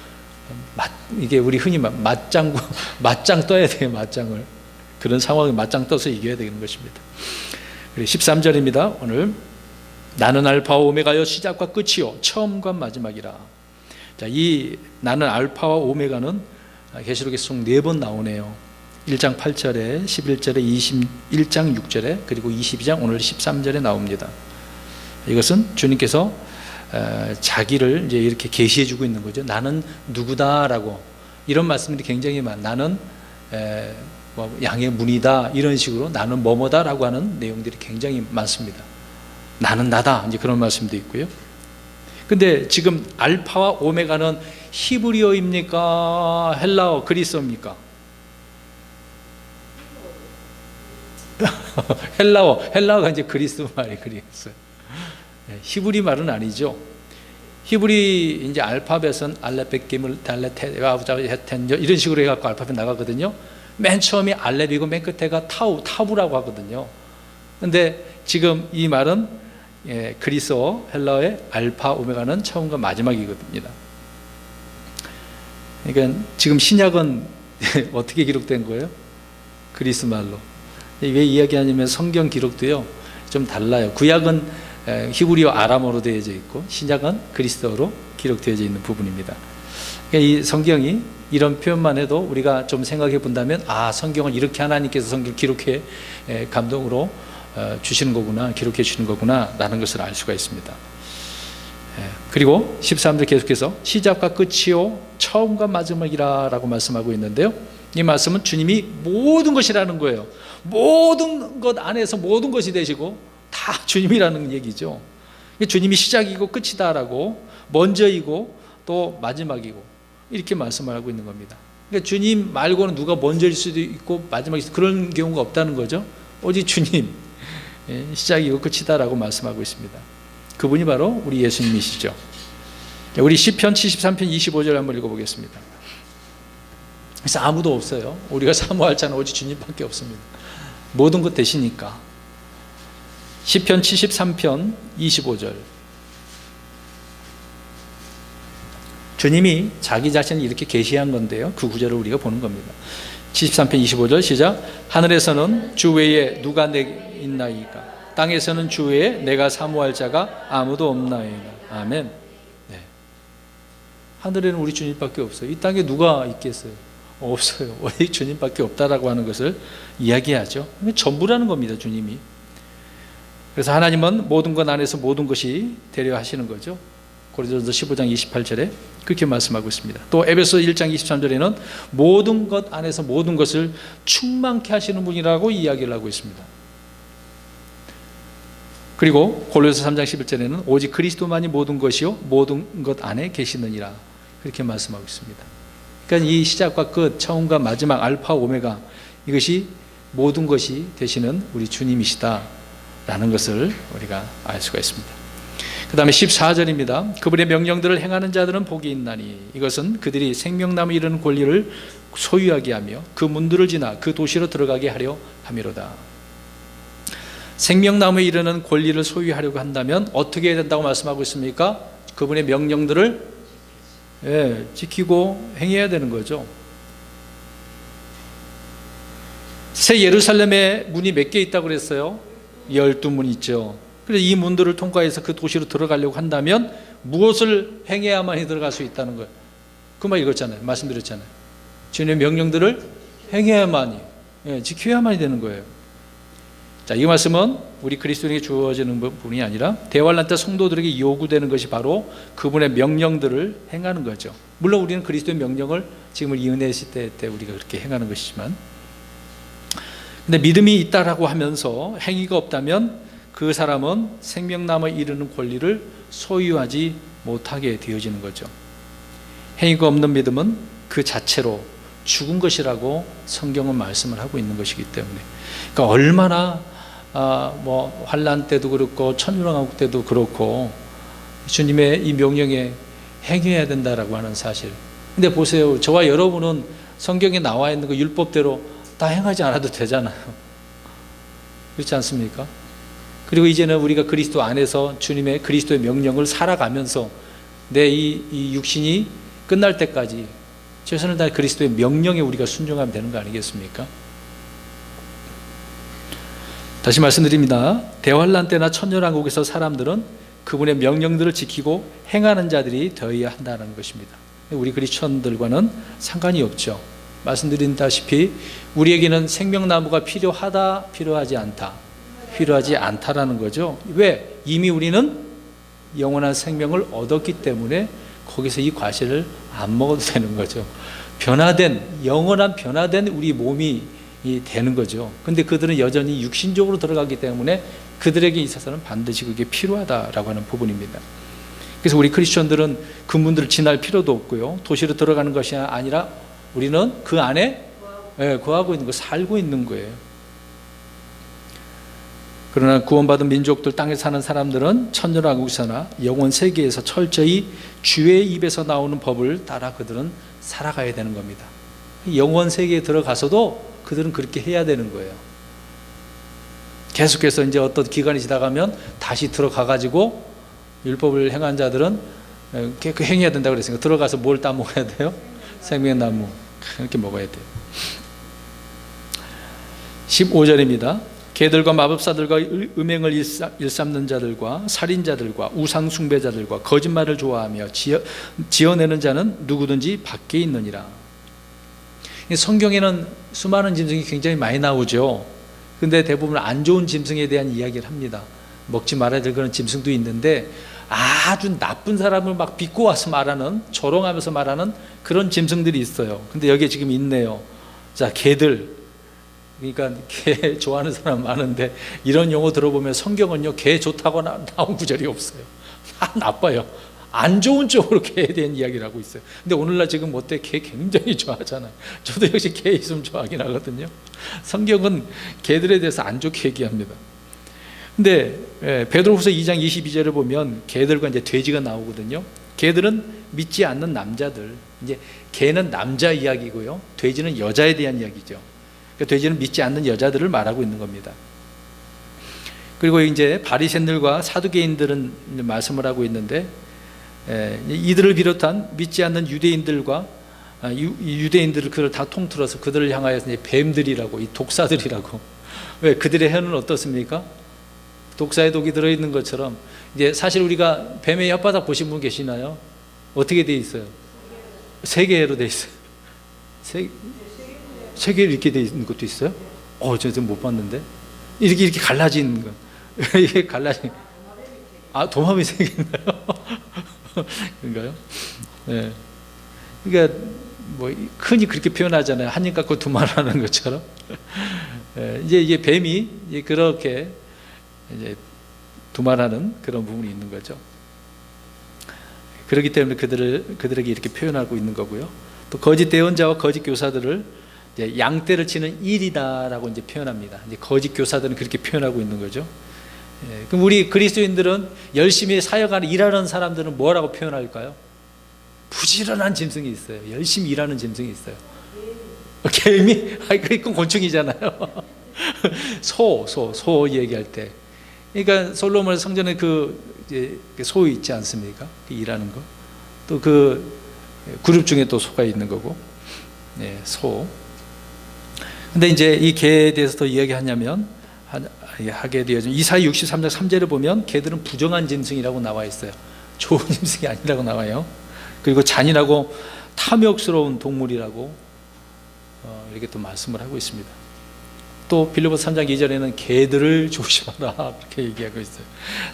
이게 우리 흔히 맞장 떠야 돼요. 맞장을. 그런 상황에 맞장 떠서 이겨야 되는 것입니다. 13절입니다. 오늘 나는 알파와 오메가여 시작과 끝이요 처음과 마지막이라. 자, 이 나는 알파와 오메가는 계시록에서 총 4번 나오네요. 1장 8절에, 11절에, 21장 6절에, 그리고 22장 오늘 13절에 나옵니다. 이것은 주님께서 자기를 이제 이렇게 계시해 주고 있는 거죠. 나는 누구다라고. 이런 말씀들이 굉장히 나는 양의 문이다, 이런 식으로 나는 뭐뭐다라고 하는 내용들이 굉장히 많습니다. 나는 나다, 이제 그런 말씀도 있고요. 근데 지금 알파와 오메가는 히브리어입니까? 헬라어, 그리스어입니까? 헬라어가 이제 그리스 말이 그리스. 히브리 말은 아니죠. 히브리 이제 알파벳은 알렙, 기물, 달레테가, 이런 식으로 해갖고 알파벳 나가거든요. 맨 처음이 알렙이고 맨 끝에가 타부라고 하거든요. 근데 지금 이 말은 그리스어, 헬라어의 알파, 오메가는 처음과 마지막이거든요. 그러니까 지금 신약은 어떻게 기록된 거예요? 그리스 말로. 왜 이야기하냐면 성경 기록도요 좀 달라요. 구약은 히브리어 아람어로 되어져 있고 신약은 그리스어로 기록되어져 있는 부분입니다. 그러니까 이 성경이 이런 표현만 해도 우리가 좀 생각해 본다면, 아, 성경은 이렇게 하나님께서 성경을 기록해 감동으로 주시는 거구나, 기록해 주시는 거구나 라는 것을 알 수가 있습니다. 그리고 13절 계속해서 시작과 끝이요 처음과 마지막이라 라고 말씀하고 있는데요, 이 말씀은 주님이 모든 것이라는 거예요. 모든 것 안에서 모든 것이 되시고 다 주님이라는 얘기죠. 주님이 시작이고 끝이다라고, 먼저이고 또 마지막이고, 이렇게 말씀을 하고 있는 겁니다. 그러니까 주님 말고는 누가 먼저일 수도 있고 마지막일 수도, 그런 경우가 없다는 거죠. 오직 주님, 시작이고 끝이다라고 말씀하고 있습니다. 그분이 바로 우리 예수님이시죠. 우리 시편 73편 25절 한번 읽어보겠습니다. 그래서 아무도 없어요. 우리가 사모할 자는 오직 주님밖에 없습니다. 모든 것 되시니까. 시편 73편 25절. 주님이 자기 자신을 이렇게 계시한 건데요, 그 구절을 우리가 보는 겁니다. 73편 25절 시작. 하늘에서는 주 외에 누가 내게 있나이까, 땅에서는 주 외에 내가 사모할 자가 아무도 없나이까. 아멘. 네. 하늘에는 우리 주님밖에 없어요. 이 땅에 누가 있겠어요? 없어요. 오직 주님밖에 없다라고 하는 것을 이야기하죠. 전부라는 겁니다, 주님이. 그래서 하나님은 모든 것 안에서 모든 것이 되려 하시는 거죠. 고린도전서 15장 28절에 그렇게 말씀하고 있습니다. 또 에베소 1장 23절에는 모든 것 안에서 모든 것을 충만케 하시는 분이라고 이야기를 하고 있습니다. 그리고 골로새 3장 11절에는 오직 그리스도만이 모든 것이요 모든 것 안에 계시느니라 그렇게 말씀하고 있습니다. 그러니까 이 시작과 끝, 처음과 마지막, 알파 오메가, 이것이 모든 것이 되시는 우리 주님이시다라는 것을 우리가 알 수가 있습니다. 그 다음에 14절입니다. 그분의 명령들을 행하는 자들은 복이 있나니 이것은 그들이 생명나무에 이르는 권리를 소유하게 하며 그 문들을 지나 그 도시로 들어가게 하려 함이로다. 생명나무에 이르는 권리를 소유하려고 한다면 어떻게 해야 된다고 말씀하고 있습니까? 그분의 명령들을 지키고 행해야 되는 거죠. 새 예루살렘에 문이 몇 개 있다고 그랬어요? 12문 있죠. 그래서 이 문들을 통과해서 그 도시로 들어가려고 한다면 무엇을 행해야만이 들어갈 수 있다는 거예요. 그 말 읽었잖아요. 말씀드렸잖아요. 주님의 명령들을 행해야만이, 지켜야만이 되는 거예요. 자, 이 말씀은 우리 그리스도인에게 주어지는 부분이 아니라 대환란 때 성도들에게 요구되는 것이 바로 그분의 명령들을 행하는 거죠. 물론 우리는 그리스도의 명령을 지금 이 은혜 시대 때 우리가 그렇게 행하는 것이지만, 근데 믿음이 있다라고 하면서 행위가 없다면 그 사람은 생명나무에 이르는 권리를 소유하지 못하게 되어지는 거죠. 행위가 없는 믿음은 그 자체로 죽은 것이라고 성경은 말씀을 하고 있는 것이기 때문에, 그러니까 얼마나 환난 때도 그렇고 천유랑왕국 때도 그렇고 주님의 이 명령에 행해야 된다라고 하는 사실. 근데 보세요, 저와 여러분은 성경에 나와 있는 그 율법대로 다 행하지 않아도 되잖아요. 그렇지 않습니까? 그리고 이제는 우리가 그리스도 안에서 주님의 그리스도의 명령을 살아가면서 내 이 육신이 끝날 때까지 최선을 다해 그리스도의 명령에 우리가 순종하면 되는 거 아니겠습니까? 다시 말씀드립니다. 대환란 때나 천년왕국에서 사람들은 그분의 명령들을 지키고 행하는 자들이 되어야 한다는 것입니다. 우리 그리스천들과는 상관이 없죠. 말씀드린다시피 우리에게는 생명나무가 필요하다, 필요하지 않다, 필요하지 않다라는 거죠. 왜? 이미 우리는 영원한 생명을 얻었기 때문에 거기서 이 과실을 안 먹어도 되는 거죠. 영원한 변화된 우리 몸이 되는 거죠. 근데 그들은 여전히 육신적으로 들어가기 때문에 그들에게 있어서는 반드시 그게 필요하다라고 하는 부분입니다. 그래서 우리 크리스천들은 그 문들을 지날 필요도 없고요. 도시로 들어가는 것이 아니라 우리는 그 안에 거하고 있는 거, 살고 있는 거예요. 그러나 구원받은 민족들, 땅에 사는 사람들은 천년왕국에서나 영원 세계에서 철저히 주의 입에서 나오는 법을 따라 그들은 살아가야 되는 겁니다. 영원 세계에 들어가서도 그들은 그렇게 해야 되는 거예요. 계속해서 이제 어떤 기간이 지나가면 다시 들어가가지고 율법을 행한 자들은 그 행해야 된다고 그랬으니까 들어가서 뭘 따먹어야 돼요? 생명나무 이렇게 먹어야 돼요. 15절입니다. 개들과 마법사들과 음행을 일삼는 자들과 살인자들과 우상 숭배자들과 거짓말을 좋아하며 지어내는 자는 누구든지 밖에 있느니라. 성경에는 수많은 짐승이 굉장히 많이 나오죠. 근데 대부분 안 좋은 짐승에 대한 이야기를 합니다. 먹지 말아야 될 그런 짐승도 있는데 아주 나쁜 사람을 막 비꼬 와서 말하는, 조롱하면서 말하는 그런 짐승들이 있어요. 근데 여기에 지금 있네요. 자, 개들. 그러니까 개 좋아하는 사람 많은데 이런 용어 들어보면 성경은요, 개 좋다고 나온 구절이 없어요. 나빠요. 안 좋은 쪽으로 개에 대한 이야기를 하고 있어요. 근데 오늘날 지금 어때? 개 굉장히 좋아하잖아요. 저도 역시 개 있으면 좋아하긴 하거든요. 성경은 개들에 대해서 안 좋게 얘기합니다. 근데 베드로후서 2장 22절을 보면 개들과 이제 돼지가 나오거든요. 개들은 믿지 않는 남자들. 이제 개는 남자 이야기고요, 돼지는 여자에 대한 이야기죠. 그러니까 돼지는 믿지 않는 여자들을 말하고 있는 겁니다. 그리고 이제 바리새인들과 사두개인들은 말씀을 하고 있는데, 이들을 비롯한 믿지 않는 유대인들과 유대인들을 그들 다 통틀어서 그들을 향하여서 이제 뱀들이라고, 이 독사들이라고. 왜? 그들의 해는 어떻습니까? 독사의 독이 들어있는 것처럼. 이제 사실 우리가 뱀의 혓바닥 보신 분 계시나요? 어떻게 돼 있어요? 3개로 돼 있어요. 세 개를 이렇게 돼 있는 것도 있어요? 저 좀 못 봤는데. 이렇게 갈라진 거. 이게 갈라진. 도마뱀이 세 개인가요? 그런가요? 네. 그러니까 뭐 흔히 그렇게 표현하잖아요. 한 입 갖고 두 말 하는 것처럼. 이제 이게 뱀이 그렇게 이제 두말하는 그런 부분이 있는 거죠. 그렇기 때문에 그들에게 이렇게 표현하고 있는 거고요. 또 거짓 대언자와 거짓 교사들을 이제 양떼를 치는 일이다라고 이제 표현합니다. 이제 거짓 교사들은 그렇게 표현하고 있는 거죠. 그럼 우리 그리스도인들은 열심히 사역하는 일하는 사람들은 뭐라고 표현할까요? 부지런한 짐승이 있어요. 열심히 일하는 짐승이 있어요. 개미? 그건 곤충이잖아요. 소 얘기할 때. 그러니까 솔로몬 성전에 이제 소 있지 않습니까? 일하는 거. 또 그룹 중에 또 소가 있는 거고. 소. 근데 이제 이 개에 대해서 더 이야기하냐면, 하게 되어진 이사야 63장 3절을 보면 개들은 부정한 짐승이라고 나와 있어요. 좋은 짐승이 아니라고 나와요. 그리고 잔인하고 탐욕스러운 동물이라고 이렇게 또 말씀을 하고 있습니다. 또 빌립보서 3장 2절에는 개들을 조심하라 그렇게 얘기하고 있어요.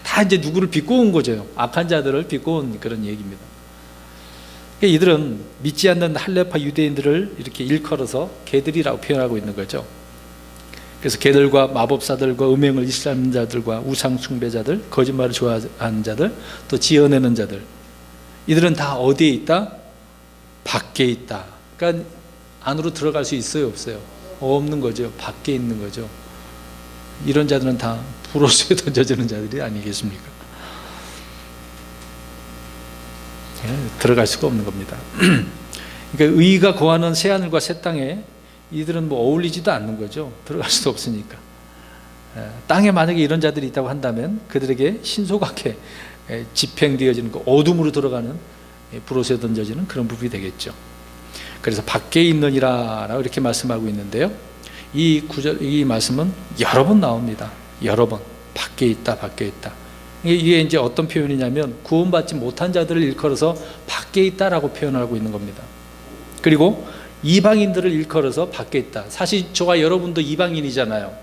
다 이제 누구를 비꼬은 거죠. 악한 자들을 비꼬은 그런 얘기입니다. 그러니까 이들은 믿지 않는 할레파 유대인들을 이렇게 일컬어서 개들이라고 표현하고 있는 거죠. 그래서 개들과 마법사들과 음행을 일삼는 자들과 우상 숭배자들, 거짓말을 좋아하는 자들, 또 지어내는 자들, 이들은 다 어디에 있다? 밖에 있다. 그러니까 안으로 들어갈 수 있어요, 없어요? 없는 거죠. 밖에 있는 거죠. 이런 자들은 다 불호수에 던져지는 자들이 아니겠습니까? 들어갈 수가 없는 겁니다. 그러니까 의가 거하는 새하늘과 새 땅에 이들은 뭐 어울리지도 않는 거죠. 들어갈 수도 없으니까. 땅에 만약에 이런 자들이 있다고 한다면 그들에게 신속하게 집행되어지는 그 어둠으로 들어가는 불호수에 던져지는 그런 부분이 되겠죠. 그래서 밖에 있느니라 이렇게 말씀하고 있는데요. 이 말씀은 여러 번 나옵니다. 여러 번. 밖에 있다, 밖에 있다. 이게 이제 어떤 표현이냐면 구원받지 못한 자들을 일컬어서 밖에 있다라고 표현하고 있는 겁니다. 그리고 이방인들을 일컬어서 밖에 있다. 사실 저와 여러분도 이방인이잖아요.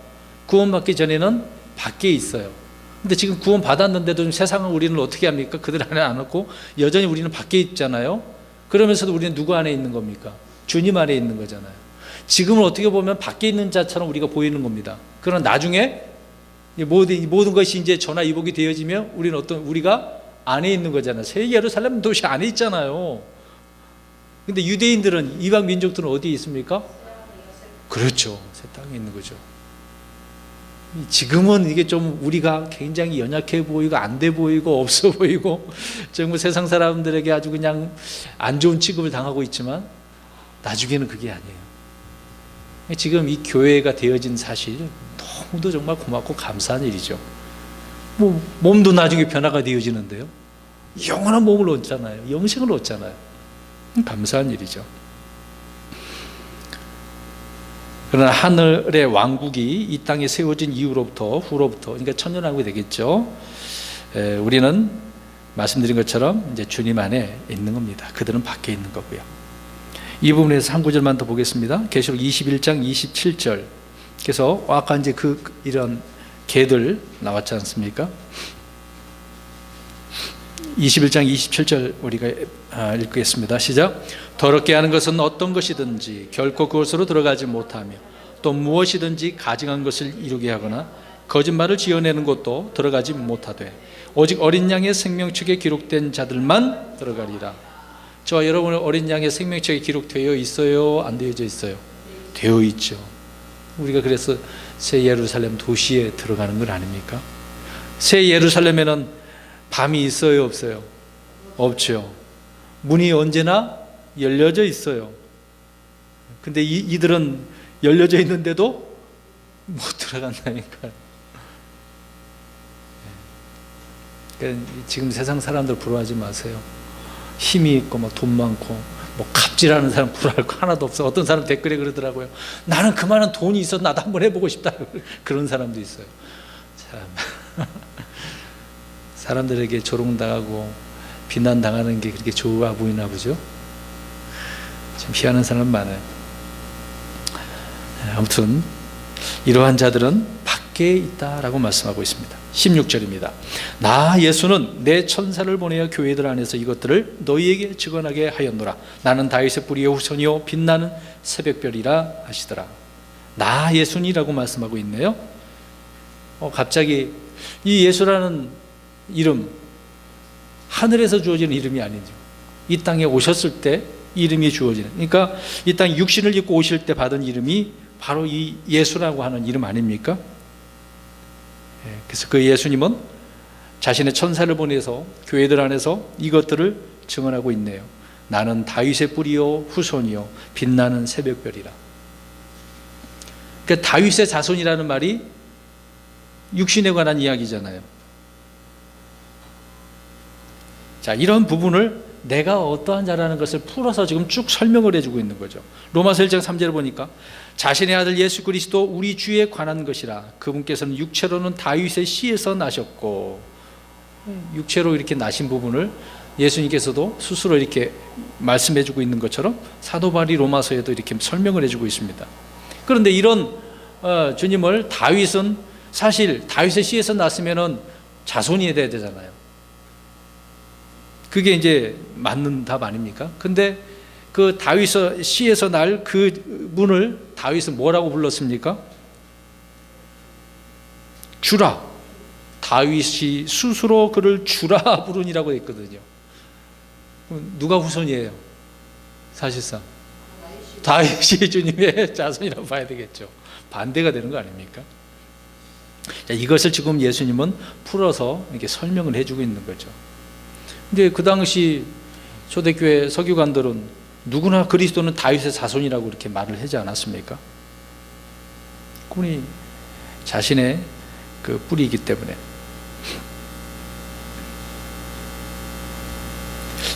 구원받기 전에는 밖에 있어요. 근데 지금 구원 받았는데도 세상은 우리는 어떻게 합니까? 그들 안에 안 왔고 여전히 우리는 밖에 있잖아요. 그러면서도 우리는 누구 안에 있는 겁니까? 주님 안에 있는 거잖아요. 지금은 어떻게 보면 밖에 있는 자처럼 우리가 보이는 겁니다. 그러나 나중에 모든 것이 이제 전화위복이 되어지면 우리가 안에 있는 거잖아요. 새 예루살렘 도시 안에 있잖아요. 근데 유대인들은, 이방 민족들은 어디에 있습니까? 그렇죠. 새 땅에 있는 거죠. 지금은 이게 좀 우리가 굉장히 연약해 보이고 안 돼 보이고 없어 보이고 정말 세상 사람들에게 아주 그냥 안 좋은 취급을 당하고 있지만 나중에는 그게 아니에요. 지금 이 교회가 되어진 사실 너무도 정말 고맙고 감사한 일이죠. 몸도 나중에 변화가 되어지는데요. 영원한 몸을 얻잖아요. 영생을 얻잖아요. 감사한 일이죠. 그러나 하늘의 왕국이 이 땅에 세워진 이후로부터 후로부터, 그러니까 천년왕국이 되겠죠. 우리는 말씀드린 것처럼 이제 주님 안에 있는 겁니다. 그들은 밖에 있는 거고요. 이 부분에서 한 구절만 더 보겠습니다. 계시록 21장 27절. 그래서 아까 이제 이런 개들 나왔지 않습니까? 21장 27절 우리가 읽겠습니다. 시작. 더럽게 하는 것은 어떤 것이든지 결코 그것으로 들어가지 못하며 또 무엇이든지 가증한 것을 이루게 하거나 거짓말을 지어내는 것도 들어가지 못하되 오직 어린 양의 생명책에 기록된 자들만 들어가리라. 저와 여러분의 어린 양의 생명책에 기록되어 있어요? 안 되어져 있어요? 되어 있죠. 우리가 그래서 새 예루살렘 도시에 들어가는 건 아닙니까? 새 예루살렘에는 밤이 있어요, 없어요? 없죠. 문이 언제나 열려져 있어요. 근데 이들은 열려져 있는데도 못 들어간다니까요. 그러니까 지금 세상 사람들 부러워하지 마세요. 힘이 있고 돈 많고 갑질하는 사람 부러워할 거 하나도 없어. 어떤 사람 댓글에 그러더라고요. 나는 그만한 돈이 있어 나도 한번 해보고 싶다. 그런 사람도 있어요. 참. 사람들에게 조롱당하고 비난당하는 게 그렇게 좋아 보이나 보죠. 참 희한한 사람 많아요. 아무튼 이러한 자들은 밖에 있다라고 말씀하고 있습니다. 16절입니다. 나 예수는 내 천사를 보내어 교회들 안에서 이것들을 너희에게 증언하게 하였노라. 나는 다윗의 뿌리의 후손이요 빛나는 새벽별이라 하시더라. 나 예수니라고 말씀하고 있네요. 갑자기 이 예수라는 이름, 하늘에서 주어지는 이름이 아니죠. 이 땅에 오셨을 때 이름이 주어지는, 그러니까 이 땅에 육신을 입고 오실 때 받은 이름이 바로 이 예수라고 하는 이름 아닙니까? 그래서 그 예수님은 자신의 천사를 보내서 교회들 안에서 이것들을 증언하고 있네요. 나는 다윗의 뿌리요 후손이요 빛나는 새벽별이라. 그러니까 다윗의 자손이라는 말이 육신에 관한 이야기잖아요. 자, 이런 부분을 내가 어떠한 자라는 것을 풀어서 지금 쭉 설명을 해주고 있는 거죠. 로마서 1장 3절을 보니까 자신의 아들 예수 그리스도 우리 주에 관한 것이라. 그분께서는 육체로는 다윗의 씨에서 나셨고, 육체로 이렇게 나신 부분을 예수님께서도 스스로 이렇게 말씀해주고 있는 것처럼 사도 바울이 로마서에도 이렇게 설명을 해주고 있습니다. 그런데 이런 주님을, 다윗은 사실 다윗의 씨에서 났으면은 자손이 돼야 되잖아요. 그게 이제 맞는 답 아닙니까? 근데 그 다윗의 씨에서 날 그 분을 다윗은 뭐라고 불렀습니까? 주라. 다윗이 스스로 그를 주라 부르니라고 했거든요. 누가 후손이에요? 사실상 다윗이 주님의 자손이라고 봐야 되겠죠. 반대가 되는 거 아닙니까? 자, 이것을 지금 예수님은 풀어서 이렇게 설명을 해주고 있는 거죠. 근데 그 당시 초대교회 서기관들은 누구나 그리스도는 다윗의 자손이라고 이렇게 말을 하지 않았습니까? 그분이 자신의 그 뿌리이기 때문에.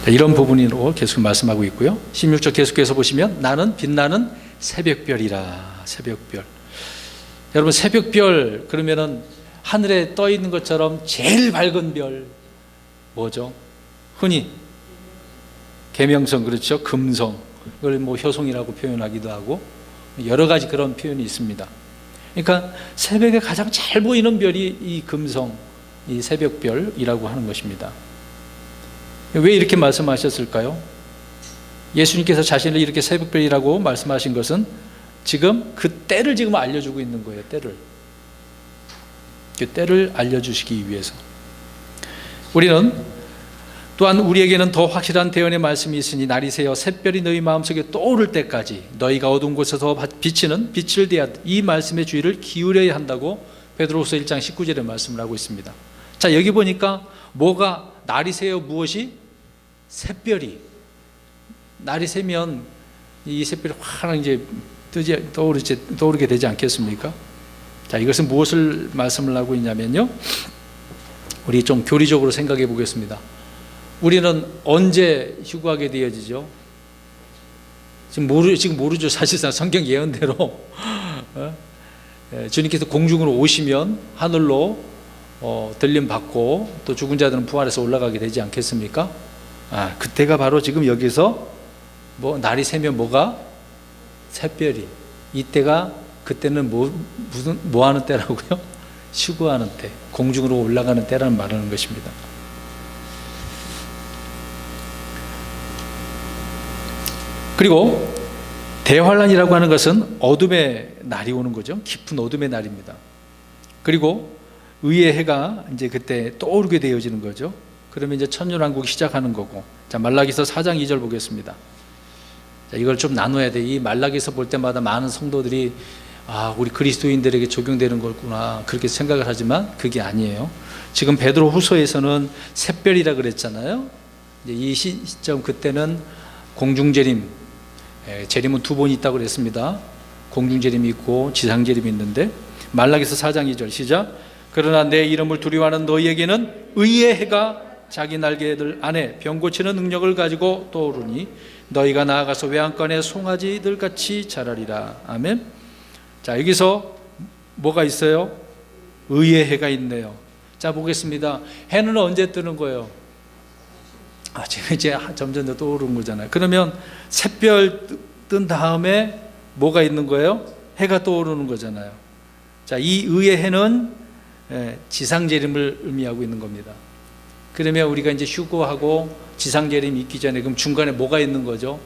자, 이런 부분으로 계속 말씀하고 있고요. 16절 계속해서 보시면 나는 빛나는 새벽별이라. 새벽별. 여러분, 새벽별 그러면은 하늘에 떠 있는 것처럼 제일 밝은 별 뭐죠? 흔히 계명성, 그렇죠? 금성, 이걸 뭐 효성이라고 표현하기도 하고 여러 가지 그런 표현이 있습니다. 그러니까 새벽에 가장 잘 보이는 별이 이 금성, 이 새벽별이라고 하는 것입니다. 왜 이렇게 말씀하셨을까요? 예수님께서 자신을 이렇게 새벽별이라고 말씀하신 것은 지금 그 때를 지금 알려주고 있는 거예요. 때를. 그 때를 알려주시기 위해서. 우리는 또한 우리에게는 더 확실한 대언의 말씀이 있으니 날이 새어 샛별이 너희 마음속에 떠오를 때까지 너희가 어두운 곳에서 비치는 빛을 대하듯 이 말씀의 주의를 기울여야 한다고 베드로후서 1장 19절에 말씀을 하고 있습니다. 자, 여기 보니까 뭐가 날이 새어 무엇이? 샛별이. 날이 새면 이 샛별이 확 이제 떠오르게 되지 않겠습니까? 자, 이것은 무엇을 말씀을 하고 있냐면요. 우리 좀 교리적으로 생각해 보겠습니다. 우리는 언제 휴거하게 되어지죠? 지금 모르죠. 사실상 성경 예언대로 주님께서 공중으로 오시면 하늘로 들림 받고 또 죽은 자들은 부활해서 올라가게 되지 않겠습니까? 그때가 바로 지금 여기서 날이 새면 뭐가? 샛별이. 이때가 그때는 뭐 하는 때라고요? 휴거하는 때, 공중으로 올라가는 때라는 말하는 것입니다. 그리고 대환란이라고 하는 것은 어둠의 날이 오는 거죠. 깊은 어둠의 날입니다. 그리고 의의 해가 이제 그때 떠오르게 되어지는 거죠. 그러면 이제 천년왕국이 시작하는 거고. 자, 말라기서 4장 2절 보겠습니다. 자, 이걸 좀 나눠야 돼. 이 말라기서 볼 때마다 많은 성도들이 우리 그리스도인들에게 적용되는 거구나 그렇게 생각을 하지만 그게 아니에요. 지금 베드로 후서에서는 샛별이라 그랬잖아요. 이제 이 시점 그때는 공중재림, 재림은 두 번 있다고 그랬습니다. 공중재림이 있고 지상재림이 있는데 말라기서 4장 2절 시작. 그러나 내 이름을 두려워하는 너희에게는 의의 해가 자기 날개들 안에 병 고치는 능력을 가지고 떠오르니 너희가 나아가서 외양간의 송아지들 같이 자라리라. 아멘. 자, 여기서 뭐가 있어요? 의의 해가 있네요. 자, 보겠습니다. 해는 언제 뜨는 거예요? 지금 이제 점점 더 오르는 거잖아요. 그러면 샛별 뜬 다음에 뭐가 있는 거예요? 해가 떠오르는 거잖아요. 자, 이 의의 해는 지상재림을 의미하고 있는 겁니다. 그러면 우리가 이제 휴거하고 지상재림이 있기 전에 그럼 중간에 뭐가 있는 거죠?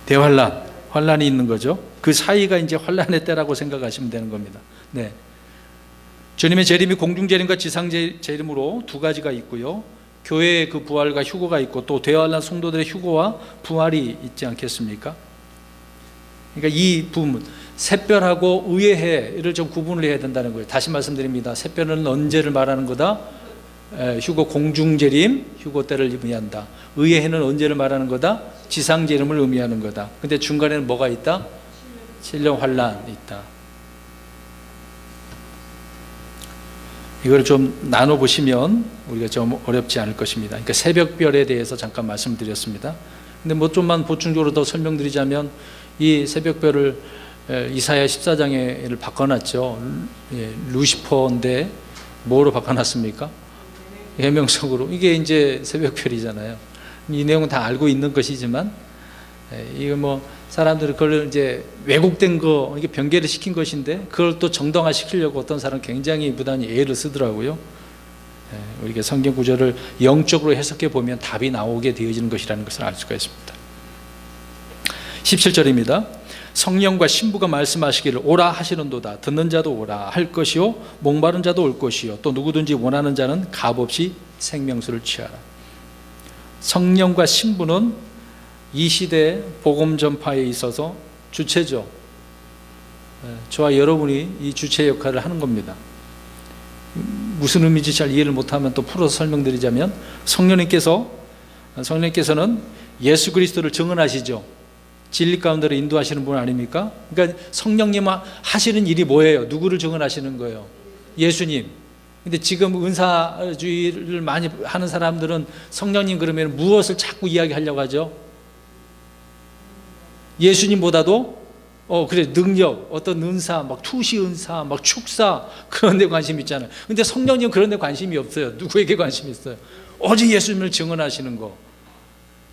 대환란, 환란이 있는 거죠. 그 사이가 이제 환란의 때라고 생각하시면 되는 겁니다. 네. 주님의 재림이 공중재림과 지상재림으로 두 가지가 있고요. 교회의 그 부활과 휴거가 있고 또 대환란 성도들의 휴거와 부활이 있지 않겠습니까? 그러니까 이 부분, 샛별하고 의의 해를 좀 구분을 해야 된다는 거예요. 다시 말씀드립니다. 샛별은 언제를 말하는 거다? 휴거 공중재림, 휴거 때를 의미한다. 의의 해는 언제를 말하는 거다? 지상재림을 의미하는 거다. 근데 중간에는 뭐가 있다? 신령 환란이 있다. 이걸 좀 나눠보시면 우리가 좀 어렵지 않을 것입니다. 그러니까 새벽별에 대해서 잠깐 말씀드렸습니다. 근데 뭐 좀만 보충적으로 더 설명드리자면 이 새벽별을 이사야 14장에를 바꿔놨죠. 루시퍼인데 뭐로 바꿔놨습니까? 예명석으로. 이게 이제 새벽별이잖아요. 이 내용은 다 알고 있는 것이지만 이거 뭐 사람들은 그걸 이제 왜곡된 거 이게 변개를 시킨 것인데 그걸 또 정당화 시키려고 어떤 사람은 굉장히 무단히 애를 쓰더라고요. 우리가 성경 구절을 영적으로 해석해 보면 답이 나오게 되어지는 것이라는 것을 알 수가 있습니다. 17절입니다. 성령과 신부가 말씀하시기를 오라 하시는도다. 듣는 자도 오라 할 것이요 목마른 자도 올 것이요 또 누구든지 원하는 자는 값없이 생명수를 취하라. 성령과 신부는 이 시대 복음 전파에 있어서 주체죠. 저와 여러분이 이 주체 역할을 하는 겁니다. 무슨 의미인지 잘 이해를 못하면 또 풀어서 설명드리자면 성령님께서는 예수 그리스도를 증언하시죠. 진리 가운데로 인도하시는 분 아닙니까? 그러니까 성령님 하시는 일이 뭐예요? 누구를 증언하시는 거예요? 예수님. 근데 지금 은사주의를 많이 하는 사람들은 성령님 그러면 무엇을 자꾸 이야기하려고 하죠? 예수님보다도 그래 능력, 어떤 은사, 막 투시 은사, 막 축사 그런 데 관심 있잖아요. 근데 성령님 그런 데 관심이 없어요. 누구에게 관심이 있어요? 오직 예수님을 증언하시는 거.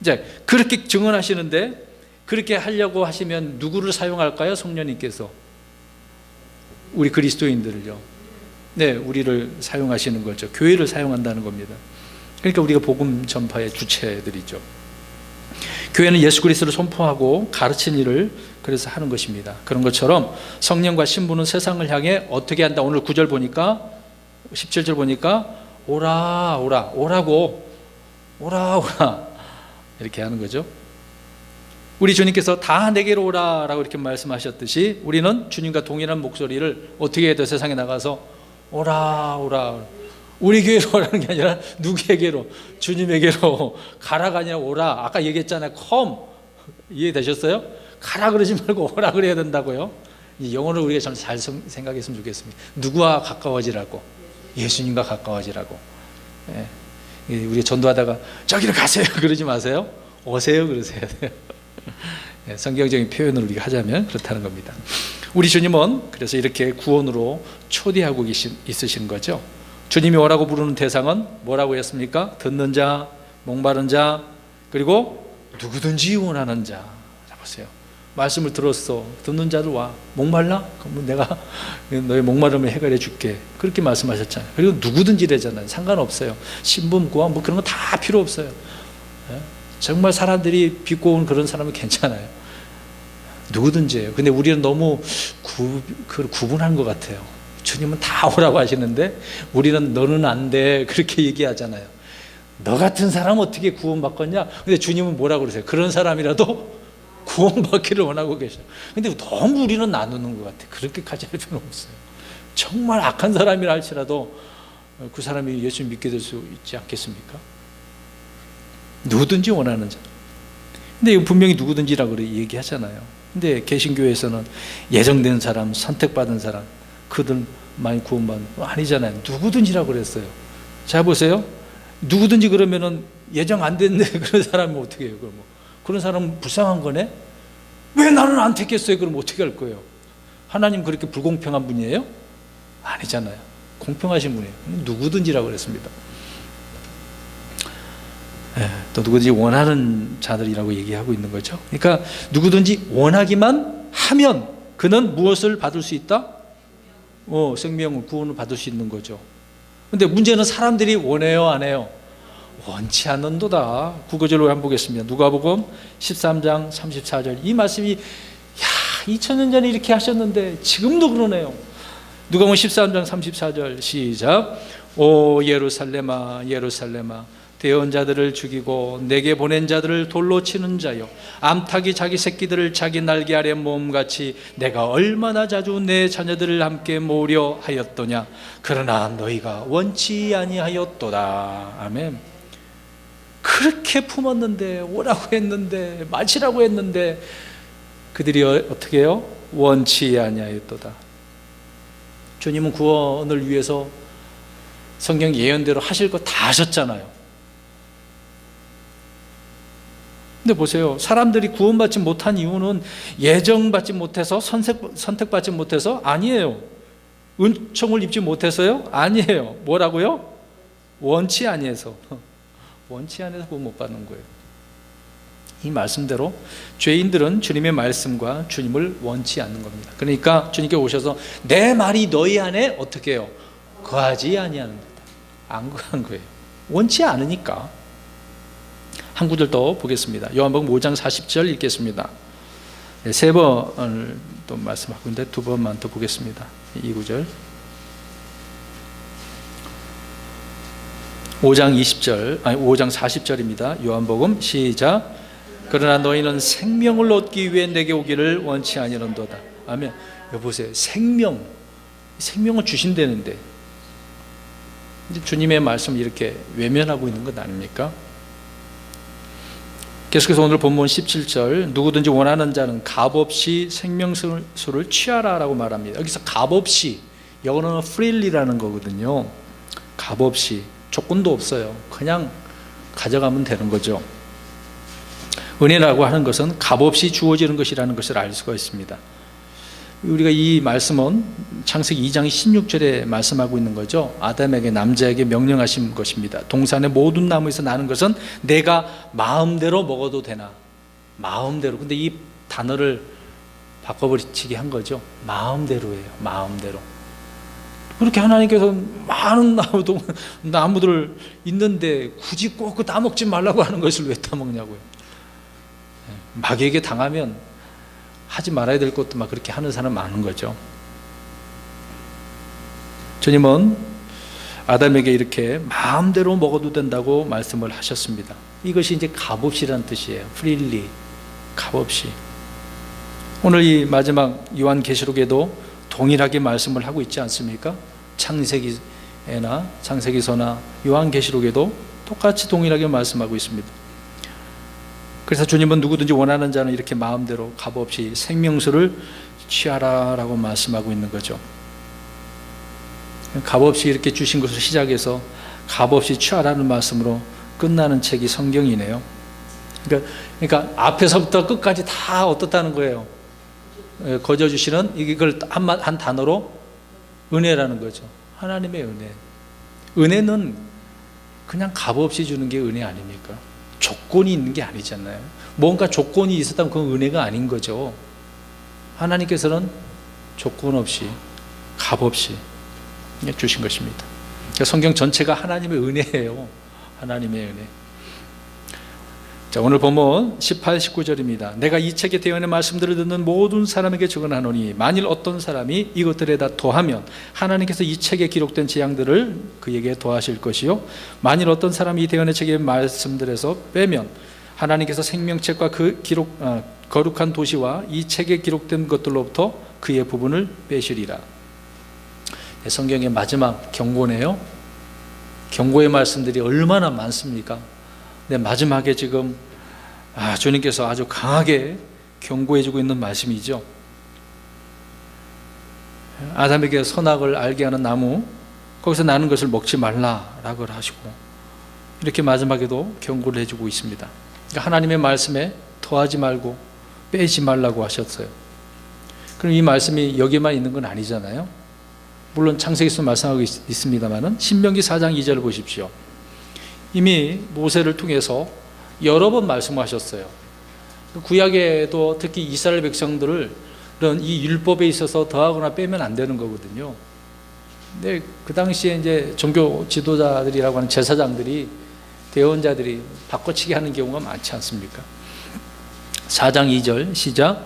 이제 그렇게 증언하시는데 그렇게 하려고 하시면 누구를 사용할까요? 성령님께서 우리 그리스도인들을요. 네, 우리를 사용하시는 거죠. 교회를 사용한다는 겁니다. 그러니까 우리가 복음 전파의 주체들이죠. 교회는 예수 그리스도를 선포하고 가르치는 일을 그래서 하는 것입니다. 그런 것처럼 성령과 신부는 세상을 향해 어떻게 한다? 오늘 9절 보니까 17절 보니까 오라 오라 오라고 오라 오라 이렇게 하는 거죠. 우리 주님께서 다 내게로 오라라고 이렇게 말씀하셨듯이 우리는 주님과 동일한 목소리를 어떻게 해야 돼? 세상에 나가서 오라 오라 우리 교회로 오라는 게 아니라 누구에게로? 주님에게로. 가라가 아니라 오라. 아까 얘기했잖아요. come. 이해되셨어요? 가라 그러지 말고 오라 그래야 된다고요. 이 영어를 우리가 좀 잘 생각했으면 좋겠습니다. 누구와 가까워지라고? 예수님과 가까워지라고. 우리 전도하다가 저기로 가세요 그러지 마세요. 오세요 그러셔야 돼요. 성경적인 표현을 우리가 하자면 그렇다는 겁니다. 우리 주님은 그래서 이렇게 구원으로 초대하고 있으신 거죠. 주님이 오라고 부르는 대상은 뭐라고 했습니까? 듣는 자, 목마른 자, 그리고 누구든지 원하는 자. 자 보세요. 말씀을 들었어. 듣는 자들 와. 목말라? 그러면 내가 너의 목마름을 해결해 줄게. 그렇게 말씀하셨잖아요. 그리고 누구든지래잖아요. 상관없어요. 신분, 고함 뭐 그런 거 다 필요 없어요. 정말 사람들이 비꼬 온 그런 사람은 괜찮아요. 누구든지예요. 근데 우리는 너무 구분한 것 같아요. 주님은 다 오라고 하시는데 우리는 너는 안 돼 그렇게 얘기하잖아요. 너 같은 사람 어떻게 구원받겠냐? 근데 주님은 뭐라고 그러세요? 그런 사람이라도 구원받기를 원하고 계셔요. 근데 너무 우리는 나누는 것 같아요. 그렇게까지 할 필요는 없어요. 정말 악한 사람이라 할지라도 그 사람이 예수 믿게 될 수 있지 않겠습니까? 누구든지 원하는 자. 근데 이거 분명히 누구든지라고 얘기하잖아요. 근데 개신교에서는 예정된 사람, 선택받은 사람, 그들 많이 구원받는 아니잖아요. 누구든지라고 그랬어요. 자 보세요. 누구든지 그러면은 예정 안 됐네 그런 사람이 어떻게 해요? 그럼 그런 사람은 불쌍한 거네. 왜 나는 안 택했어요? 그럼 어떻게 할 거예요? 하나님 그렇게 불공평한 분이에요? 아니잖아요. 공평하신 분이에요. 누구든지라고 그랬습니다. 또 누구든지 원하는 자들이라고 얘기하고 있는 거죠. 그러니까 누구든지 원하기만 하면 그는 무엇을 받을 수 있다? 생명을, 구원을 받을 수 있는 거죠. 근데 문제는 사람들이 원해요, 안 해요? 원치 않는도다. 국어절로 한번 보겠습니다. 누가복음 13장 34절. 이 말씀이 2000년 전에 이렇게 하셨는데 지금도 그러네요. 누가복음 13장 34절 시작. 오 예루살렘아 예루살렘아 대언 자들을 죽이고 내게 보낸 자들을 돌로 치는 자여, 암탉이 자기 새끼들을 자기 날개 아래 모음같이 내가 얼마나 자주 내 자녀들을 함께 모으려 하였더냐. 그러나 너희가 원치 아니하였도다. 아멘. 그렇게 품었는데, 오라고 했는데, 마치라고 했는데 그들이 어떻게 해요? 원치 아니하였도다. 주님은 구원을 위해서 성경 예언대로 하실 거 다 하셨잖아요. 근데 보세요. 사람들이 구원받지 못한 이유는 예정받지 못해서, 선택받지 못해서? 아니에요. 은총을 입지 못해서요? 아니에요. 뭐라고요? 원치 아니해서. 원치 않아서 구원 못 받는 거예요. 이 말씀대로 죄인들은 주님의 말씀과 주님을 원치 않는 겁니다. 그러니까 주님께 오셔서 내 말이 너희 안에 어떻게 해요? 거하지 아니하는 듯. 안 거한 거예요. 원치 않으니까. 한 구절 더 보겠습니다. 요한복음 5장 40절 읽겠습니다. 세 번을 또 말씀하고 있는데 두 번만 더 보겠습니다. 이 구절 5장 40절입니다. 요한복음 시작. 그러나 너희는 생명을 얻기 위해 내게 오기를 원치 아니하는도다. 아멘. 여보세요. 생명을 주신다는데 주님의 말씀을 이렇게 외면하고 있는 것 아닙니까? 계속해서 오늘 본문 17절, 누구든지 원하는 자는 값없이 생명수를 취하라라고 말합니다. 여기서 값없이, 영어로는 freely라는 거거든요. 값없이, 조건도 없어요. 그냥 가져가면 되는 거죠. 은혜라고 하는 것은 값없이 주어지는 것이라는 것을 알 수가 있습니다. 우리가 이 말씀은 창세기 2장 16절에 말씀하고 있는 거죠. 아담에게, 남자에게 명령하신 것입니다. 동산의 모든 나무에서 나는 것은 내가 마음대로 먹어도 되나. 마음대로. 근데 이 단어를 바꿔버리치게 한 거죠. 마음대로예요. 마음대로. 그렇게 하나님께서 많은 나무들 있는데 굳이 꼭 그 따먹지 말라고 하는 것을 왜 따먹냐고요. 마귀에게 당하면 하지 말아야 될 것도 막 그렇게 하는 사람 많은 거죠. 주님은 아담에게 이렇게 마음대로 먹어도 된다고 말씀을 하셨습니다. 이것이 이제 값없이라는 뜻이에요. freely, 값없이. 오늘 이 마지막 요한계시록에도 동일하게 말씀을 하고 있지 않습니까? 창세기서나 요한계시록에도 똑같이 동일하게 말씀하고 있습니다. 그래서 주님은 누구든지 원하는 자는 이렇게 마음대로 값없이 생명수를 취하라라고 말씀하고 있는 거죠. 값없이 이렇게 주신 것을 시작해서 값없이 취하라는 말씀으로 끝나는 책이 성경이네요. 그러니까 앞에서부터 끝까지 다 어떻다는 거예요? 거저 주시는, 이걸 한 단어로 은혜라는 거죠. 하나님의 은혜. 은혜는 그냥 값없이 주는 게 은혜 아닙니까? 조건이 있는 게 아니잖아요. 뭔가 조건이 있었다면 그건 은혜가 아닌 거죠. 하나님께서는 조건 없이, 값없이 주신 것입니다. 성경 전체가 하나님의 은혜예요. 하나님의 은혜. 자, 오늘 본문 18, 19절입니다. 내가 이 책의 대언의 말씀들을 듣는 모든 사람에게 증언하노니 만일 어떤 사람이 이것들에다 더하면 하나님께서 이 책에 기록된 재앙들을 그에게 더하실 것이요, 만일 어떤 사람이 이 대언의 책의 말씀들에서 빼면 하나님께서 생명책과 그 거룩한 도시와 이 책에 기록된 것들로부터 그의 부분을 빼시리라. 성경의 마지막 경고네요. 경고의 말씀들이 얼마나 많습니까? 근데 마지막에 지금 주님께서 아주 강하게 경고해주고 있는 말씀이죠. 아담에게 선악을 알게 하는 나무, 거기서 나는 것을 먹지 말라라고 하시고, 이렇게 마지막에도 경고를 해주고 있습니다. 그러니까 하나님의 말씀에 더하지 말고 빼지 말라고 하셨어요. 그럼 이 말씀이 여기만 있는 건 아니잖아요. 물론 창세기에서 말씀하고 있습니다만은 신명기 4장 2절을 보십시오. 이미 모세를 통해서 여러 번 말씀하셨어요. 구약에도 특히 이스라엘 백성들을 그런 이 율법에 있어서 더하거나 빼면 안 되는 거거든요. 근데 그 당시에 이제 종교 지도자들이라고 하는 제사장들이, 대언자들이 바꿔치기 하는 경우가 많지 않습니까? 4장 2절 시작.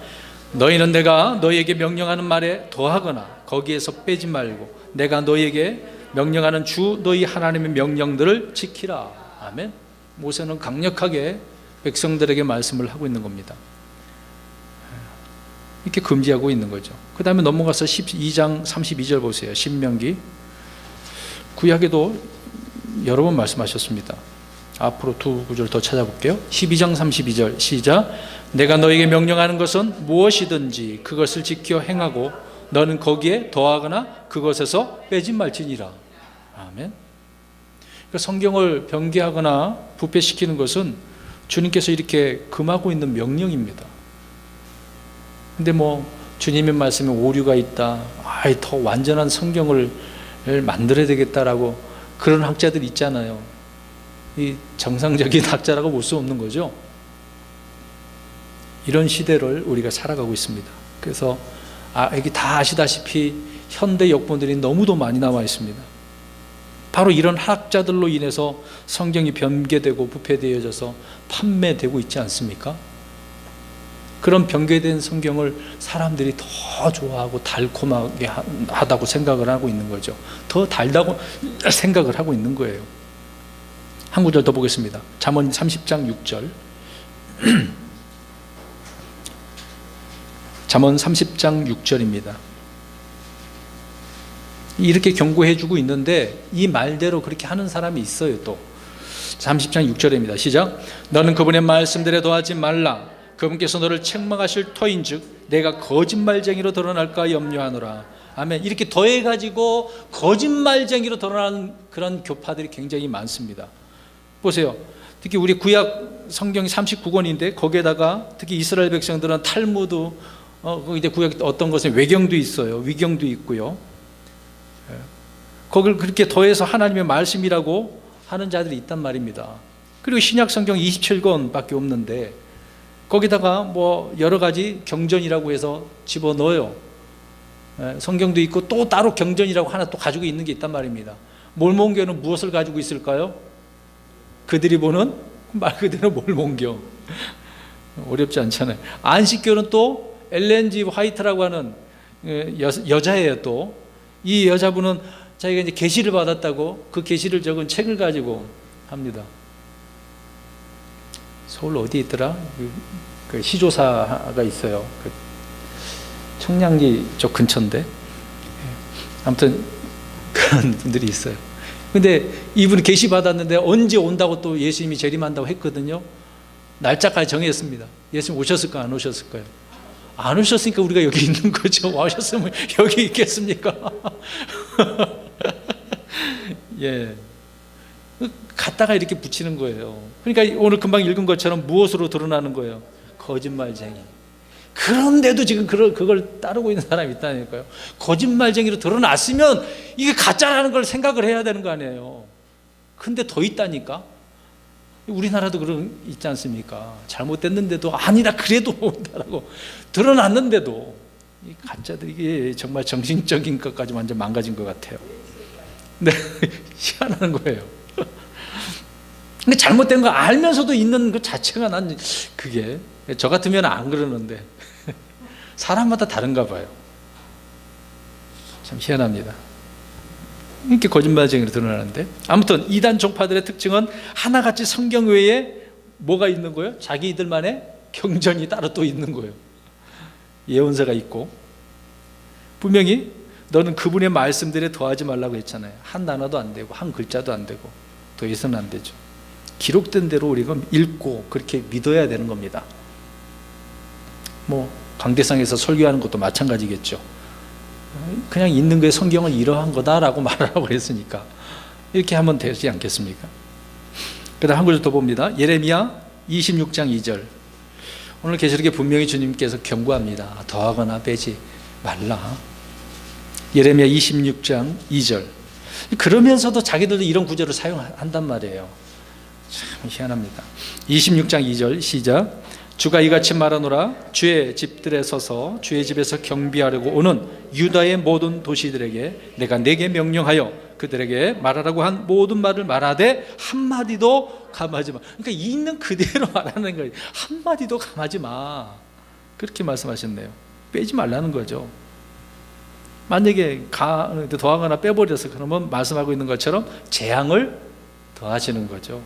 너희는 내가 너희에게 명령하는 말에 더하거나 거기에서 빼지 말고 내가 너희에게 명령하는 주 너희 하나님의 명령들을 지키라. 아멘. 모세는 강력하게 백성들에게 말씀을 하고 있는 겁니다. 이렇게 금지하고 있는 거죠. 그 다음에 넘어가서 12장 32절 보세요. 신명기. 구약에도 여러 번 말씀하셨습니다. 앞으로 두 구절 더 찾아볼게요. 12장 32절 시작. 내가 너에게 명령하는 것은 무엇이든지 그것을 지켜 행하고 너는 거기에 더하거나 그것에서 빼지 말지니라. 아멘. 그러니까 성경을 변개하거나 부패시키는 것은 주님께서 이렇게 금하고 있는 명령입니다. 근데 뭐 주님의 말씀에 오류가 있다, 더 완전한 성경을 만들어야 되겠다라고 그런 학자들이 있잖아요. 이 정상적인 학자라고 볼 수 없는 거죠. 이런 시대를 우리가 살아가고 있습니다. 그래서 여기 다 아시다시피 현대 역본들이 너무도 많이 나와 있습니다. 바로 이런 학자들로 인해서 성경이 변개되고 부패되어져서 판매되고 있지 않습니까? 그런 변개된 성경을 사람들이 더 좋아하고 달콤하게 하다고 생각을 하고 있는 거죠. 더 달다고 생각을 하고 있는 거예요. 한 구절 더 보겠습니다. 잠언 30장 6절. 잠언 30장 6절입니다. 이렇게 경고해 주고 있는데 이 말대로 그렇게 하는 사람이 있어요. 또 30장 6절입니다. 시작. 너는 그분의 말씀들에 더하지 말라. 그분께서 너를 책망하실 터인즉 내가 거짓말쟁이로 드러날까 염려하노라. 아멘. 이렇게 더해가지고 거짓말쟁이로 드러나는 그런 교파들이 굉장히 많습니다. 보세요. 특히 우리 구약 성경이 39권인데 거기에다가 특히 이스라엘 백성들은 탈무드, 이제 구약 어떤 것은 외경도 있어요. 위경도 있고요. 거기를 그렇게 더해서 하나님의 말씀이라고 하는 자들이 있단 말입니다. 그리고 신약 성경 27권밖에 없는데 거기다가 뭐 여러 가지 경전이라고 해서 집어넣어요. 성경도 있고 또 따로 경전이라고 하나 또 가지고 있는 게 있단 말입니다. 몰몬교는 무엇을 가지고 있을까요? 그들이 보는 말 그대로 몰몬교. 어렵지 않잖아요. 안식교는 또 엘렌 G 화이트라고 하는 여자예요. 또 이 여자분은 자기가 이제 계시를 받았다고 그 계시를 적은 책을 가지고 합니다. 서울 어디 있더라? 그 시조사가 있어요. 그 청량리 쪽 근처인데 아무튼 그런 분들이 있어요. 근데 이분이 계시 받았는데 언제 온다고 또 예수님이 재림한다고 했거든요. 날짜까지 정했습니다. 예수님 오셨을까 안 오셨을까요? 안 오셨으니까 우리가 여기 있는 거죠. 오셨으면 여기 있겠습니까? 예. 갖다가 이렇게 붙이는 거예요. 그러니까 오늘 금방 읽은 것처럼 무엇으로 드러나는 거예요? 거짓말쟁이. 그런데도 지금 그걸 따르고 있는 사람이 있다니까요. 거짓말쟁이로 드러났으면 이게 가짜라는 걸 생각을 해야 되는 거 아니에요. 근데 더 있다니까. 우리나라도 그런 있지 않습니까? 잘못됐는데도 아니다 그래도 온다라고 드러났는데도 이 가짜들이 이게 정말 정신적인 것까지 완전 망가진 것 같아요. 네, 희한한 거예요. 근데 잘못된 거 알면서도 있는 그 자체가 난 그게 저 같으면 안 그러는데 사람마다 다른가 봐요. 참 희한합니다. 이렇게 거짓말쟁이로 드러나는데 아무튼 이단 종파들의 특징은 하나같이 성경 외에 뭐가 있는 거예요? 자기들만의 경전이 따로 또 있는 거예요. 예언서가 있고 분명히 너는 그분의 말씀들에 더하지 말라고 했잖아요. 한 단어도 안 되고 한 글자도 안 되고 더해서는 안 되죠. 기록된 대로 우리가 읽고 그렇게 믿어야 되는 겁니다. 뭐 강대상에서 설교하는 것도 마찬가지겠죠. 그냥 있는 거에 성경은 이러한 거다라고 말하라고 했으니까 이렇게 하면 되지 않겠습니까? 그 다음 한 구절 더 봅니다. 예레미야 26장 2절. 오늘 계시록에 분명히 주님께서 경고합니다. 더하거나 빼지 말라. 예레미야 26장 2절. 그러면서도 자기들도 이런 구절을 사용한단 말이에요. 참 희한합니다. 26장 2절 시작. 주가 이같이 말하노라. 주의 집들에 서서 주의 집에서 경비하려고 오는 유다의 모든 도시들에게 내가 내게 명령하여 그들에게 말하라고 한 모든 말을 말하되 한마디도 감하지 마. 그러니까 있는 그대로 말하는 거예요. 한마디도 감하지 마. 그렇게 말씀하셨네요. 빼지 말라는 거죠. 만약에 더하거나 빼버려서 그러면 말씀하고 있는 것처럼 재앙을 더하시는 거죠.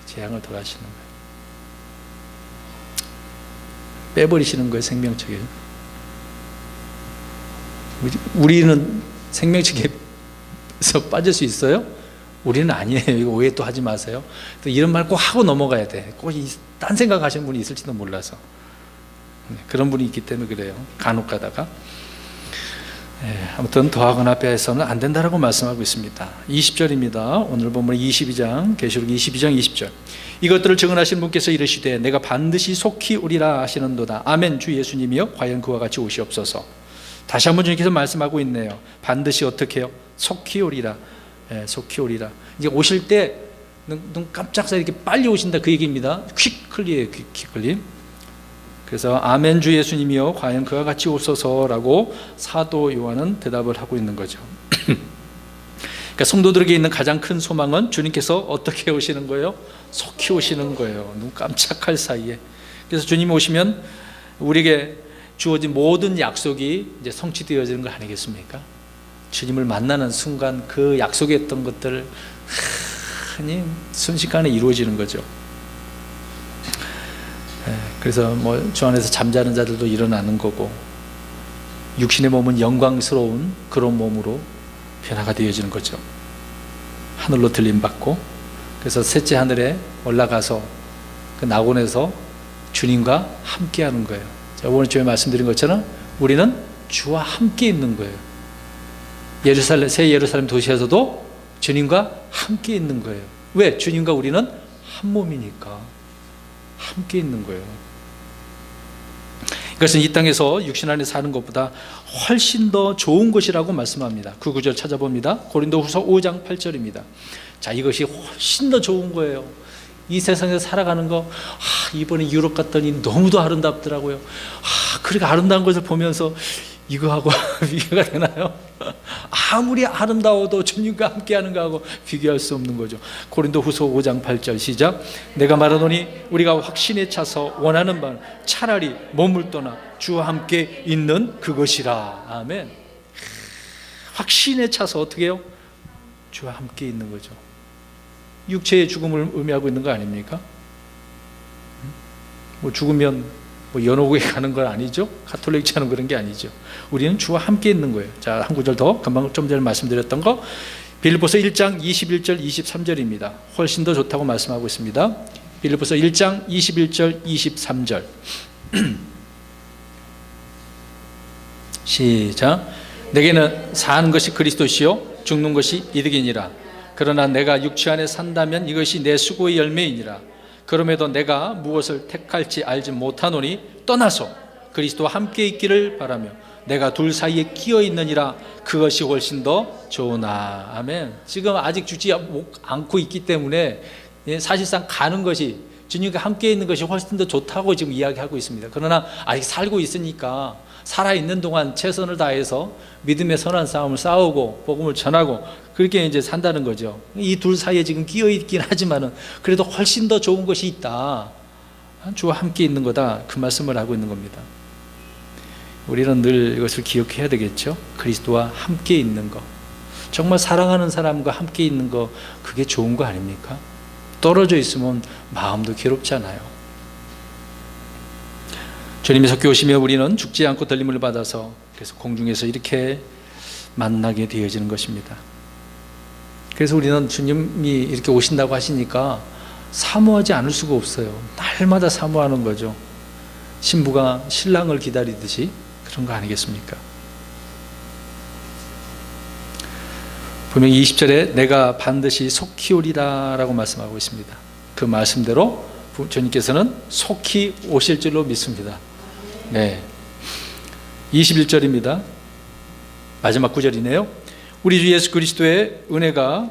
재앙을 더하시는 거예요. 빼버리시는 거예요. 생명책에. 우리는 생명책에서 빠질 수 있어요? 우리는 아니에요. 이거 오해 또 하지 마세요. 또 이런 말 꼭 하고 넘어가야 돼. 꼭 딴 생각하시는 분이 있을지도 몰라서. 그런 분이 있기 때문에 그래요. 간혹 가다가. 아무튼 더하거나 빼서는 안 된다라고 말씀하고 있습니다. 20절입니다. 오늘 본문 22장, 계시록 22장 20절. 이것들을 증언하신 분께서 이르시되 내가 반드시 속히 오리라 하시는도다. 아멘. 주 예수님이여 과연 그와 같이 오시옵소서. 다시 한번 주님께서 말씀하고 있네요. 반드시 어떻게 해요? 속히 오리라. 속히 오리라. 이제 오실 때 눈 깜짝 사이 이렇게 빨리 오신다 그 얘기입니다. 퀵클리에요. 퀵클리. 그래서 아멘 주 예수님이여 과연 그와 같이 오소서라고 사도 요한은 대답을 하고 있는 거죠. 그러니까 성도들에게 있는 가장 큰 소망은 주님께서 어떻게 오시는 거예요? 속히 오시는 거예요. 눈 깜짝할 사이에. 그래서 주님이 오시면 우리에게 주어진 모든 약속이 이제 성취되어지는 거 아니겠습니까? 주님을 만나는 순간 그 약속했던 것들 순식간에 이루어지는 거죠. 그래서 주 안에서 잠자는 자들도 일어나는 거고 육신의 몸은 영광스러운 그런 몸으로 변화가 되어지는 거죠. 하늘로 들림받고 그래서 셋째 하늘에 올라가서 그 낙원에서 주님과 함께하는 거예요. 제가 오늘 주에 말씀드린 것처럼 우리는 주와 함께 있는 거예요. 새 예루살렘 도시에서도 주님과 함께 있는 거예요. 왜? 주님과 우리는 한 몸이니까 함께 있는 거예요. 이것은 이 땅에서 육신 안에 사는 것보다 훨씬 더 좋은 것이라고 말씀합니다. 그 구절 찾아봅니다. 고린도후서 5장 8절입니다. 자, 이것이 훨씬 더 좋은 거예요. 이 세상에서 살아가는 거, 이번에 유럽 갔더니 너무도 아름답더라고요. 그렇게 아름다운 것을 보면서 이거하고 비교가 되나요? 아무리 아름다워도 주님과 함께하는 거하고 비교할 수 없는 거죠. 고린도후서 5장 8절 시작. 내가 말하노니 우리가 확신에 차서 원하는 바는 차라리 몸을 떠나 주와 함께 있는 그것이라. 아멘. 확신에 차서 어떻게 해요? 주와 함께 있는 거죠. 육체의 죽음을 의미하고 있는 거 아닙니까? 죽으면 연옥에 가는 건 아니죠. 가톨릭 차는 그런 게 아니죠. 우리는 주와 함께 있는 거예요. 자, 한 구절 더, 금방 좀 전에 말씀드렸던 거, 빌립보서 1장 21절 23절입니다. 훨씬 더 좋다고 말씀하고 있습니다. 빌립보서 1장 21절 23절 시작. 내게는 사는 것이 그리스도시요 죽는 것이 이득이니라. 그러나 내가 육체 안에 산다면 이것이 내 수고의 열매이니라. 그럼에도 내가 무엇을 택할지 알지 못하노니 떠나서 그리스도와 함께 있기를 바라며 내가 둘 사이에 끼어 있느니라. 그것이 훨씬 더 좋으나. 아멘. 지금 아직 죽지 않고 있기 때문에 사실상 가는 것이, 주님과 함께 있는 것이 훨씬 더 좋다고 지금 이야기하고 있습니다. 그러나 아직 살고 있으니까 살아있는 동안 최선을 다해서 믿음의 선한 싸움을 싸우고 복음을 전하고 그렇게 이제 산다는 거죠. 이 둘 사이에 지금 끼어 있긴 하지만은 그래도 훨씬 더 좋은 것이 있다. 주와 함께 있는 거다. 그 말씀을 하고 있는 겁니다. 우리는 늘 이것을 기억해야 되겠죠. 그리스도와 함께 있는 거. 정말 사랑하는 사람과 함께 있는 거, 그게 좋은 거 아닙니까? 떨어져 있으면 마음도 괴롭잖아요. 주님이 속히 오시며 우리는 죽지 않고 들림을 받아서 그래서 공중에서 이렇게 만나게 되어지는 것입니다. 그래서 우리는 주님이 이렇게 오신다고 하시니까 사모하지 않을 수가 없어요. 날마다 사모하는 거죠. 신부가 신랑을 기다리듯이 그런 거 아니겠습니까? 분명히 20절에 내가 반드시 속히 오리라 라고 말씀하고 있습니다. 그 말씀대로 주님께서는 속히 오실 줄로 믿습니다. 네. 21절입니다. 마지막 구절이네요. 우리 주 예수 그리스도의 은혜가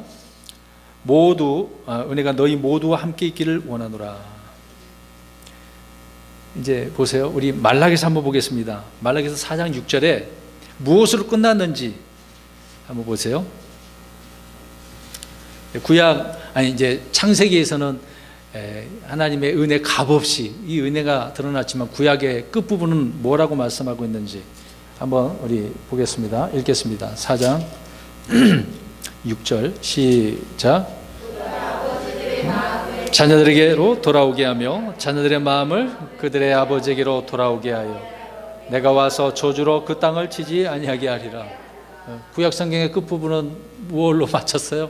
너희 모두와 함께 있기를 원하노라. 이제 보세요. 우리 말라기서 한번 보겠습니다. 말라기서 4장 6절에 무엇으로 끝났는지 한번 보세요. 이제 창세기에서는 하나님의 은혜 값없이 이 은혜가 드러났지만 구약의 끝부분은 뭐라고 말씀하고 있는지 한번 우리 보겠습니다. 읽겠습니다. 4장 6절 시작. 자녀들에게로 돌아오게 하며 자녀들의 마음을 그들의 아버지에게로 돌아오게 하여 내가 와서 저주로 그 땅을 치지 아니하게 하리라. 구약 성경의 끝부분은 무엇로 마쳤어요?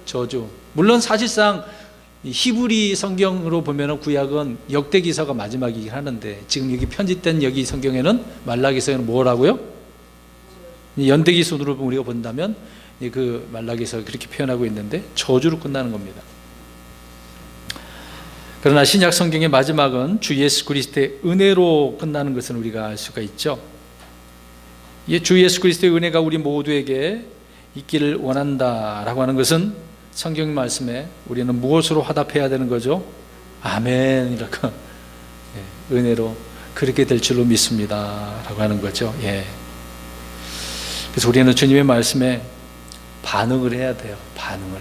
저주. 물론 사실상 히브리 성경으로 보면 구약은 역대기서가 마지막이긴 하는데 지금 여기 편집된 여기 성경에는 말라기서에는 뭐라고요? 연대기 순으로 우리가 본다면 그 말라기서 그렇게 표현하고 있는데 저주로 끝나는 겁니다. 그러나 신약 성경의 마지막은 주 예수 그리스도의 은혜로 끝나는 것을 우리가 알 수가 있죠. 주 예수 그리스도의 은혜가 우리 모두에게 있기를 원한다라고 하는 것은 성경 말씀에 우리는 무엇으로 화답해야 되는 거죠? 아멘 이렇게 은혜로 그렇게 될 줄로 믿습니다 라고 하는 거죠. 그래서 우리는 주님의 말씀에 반응을 해야 돼요. 반응을.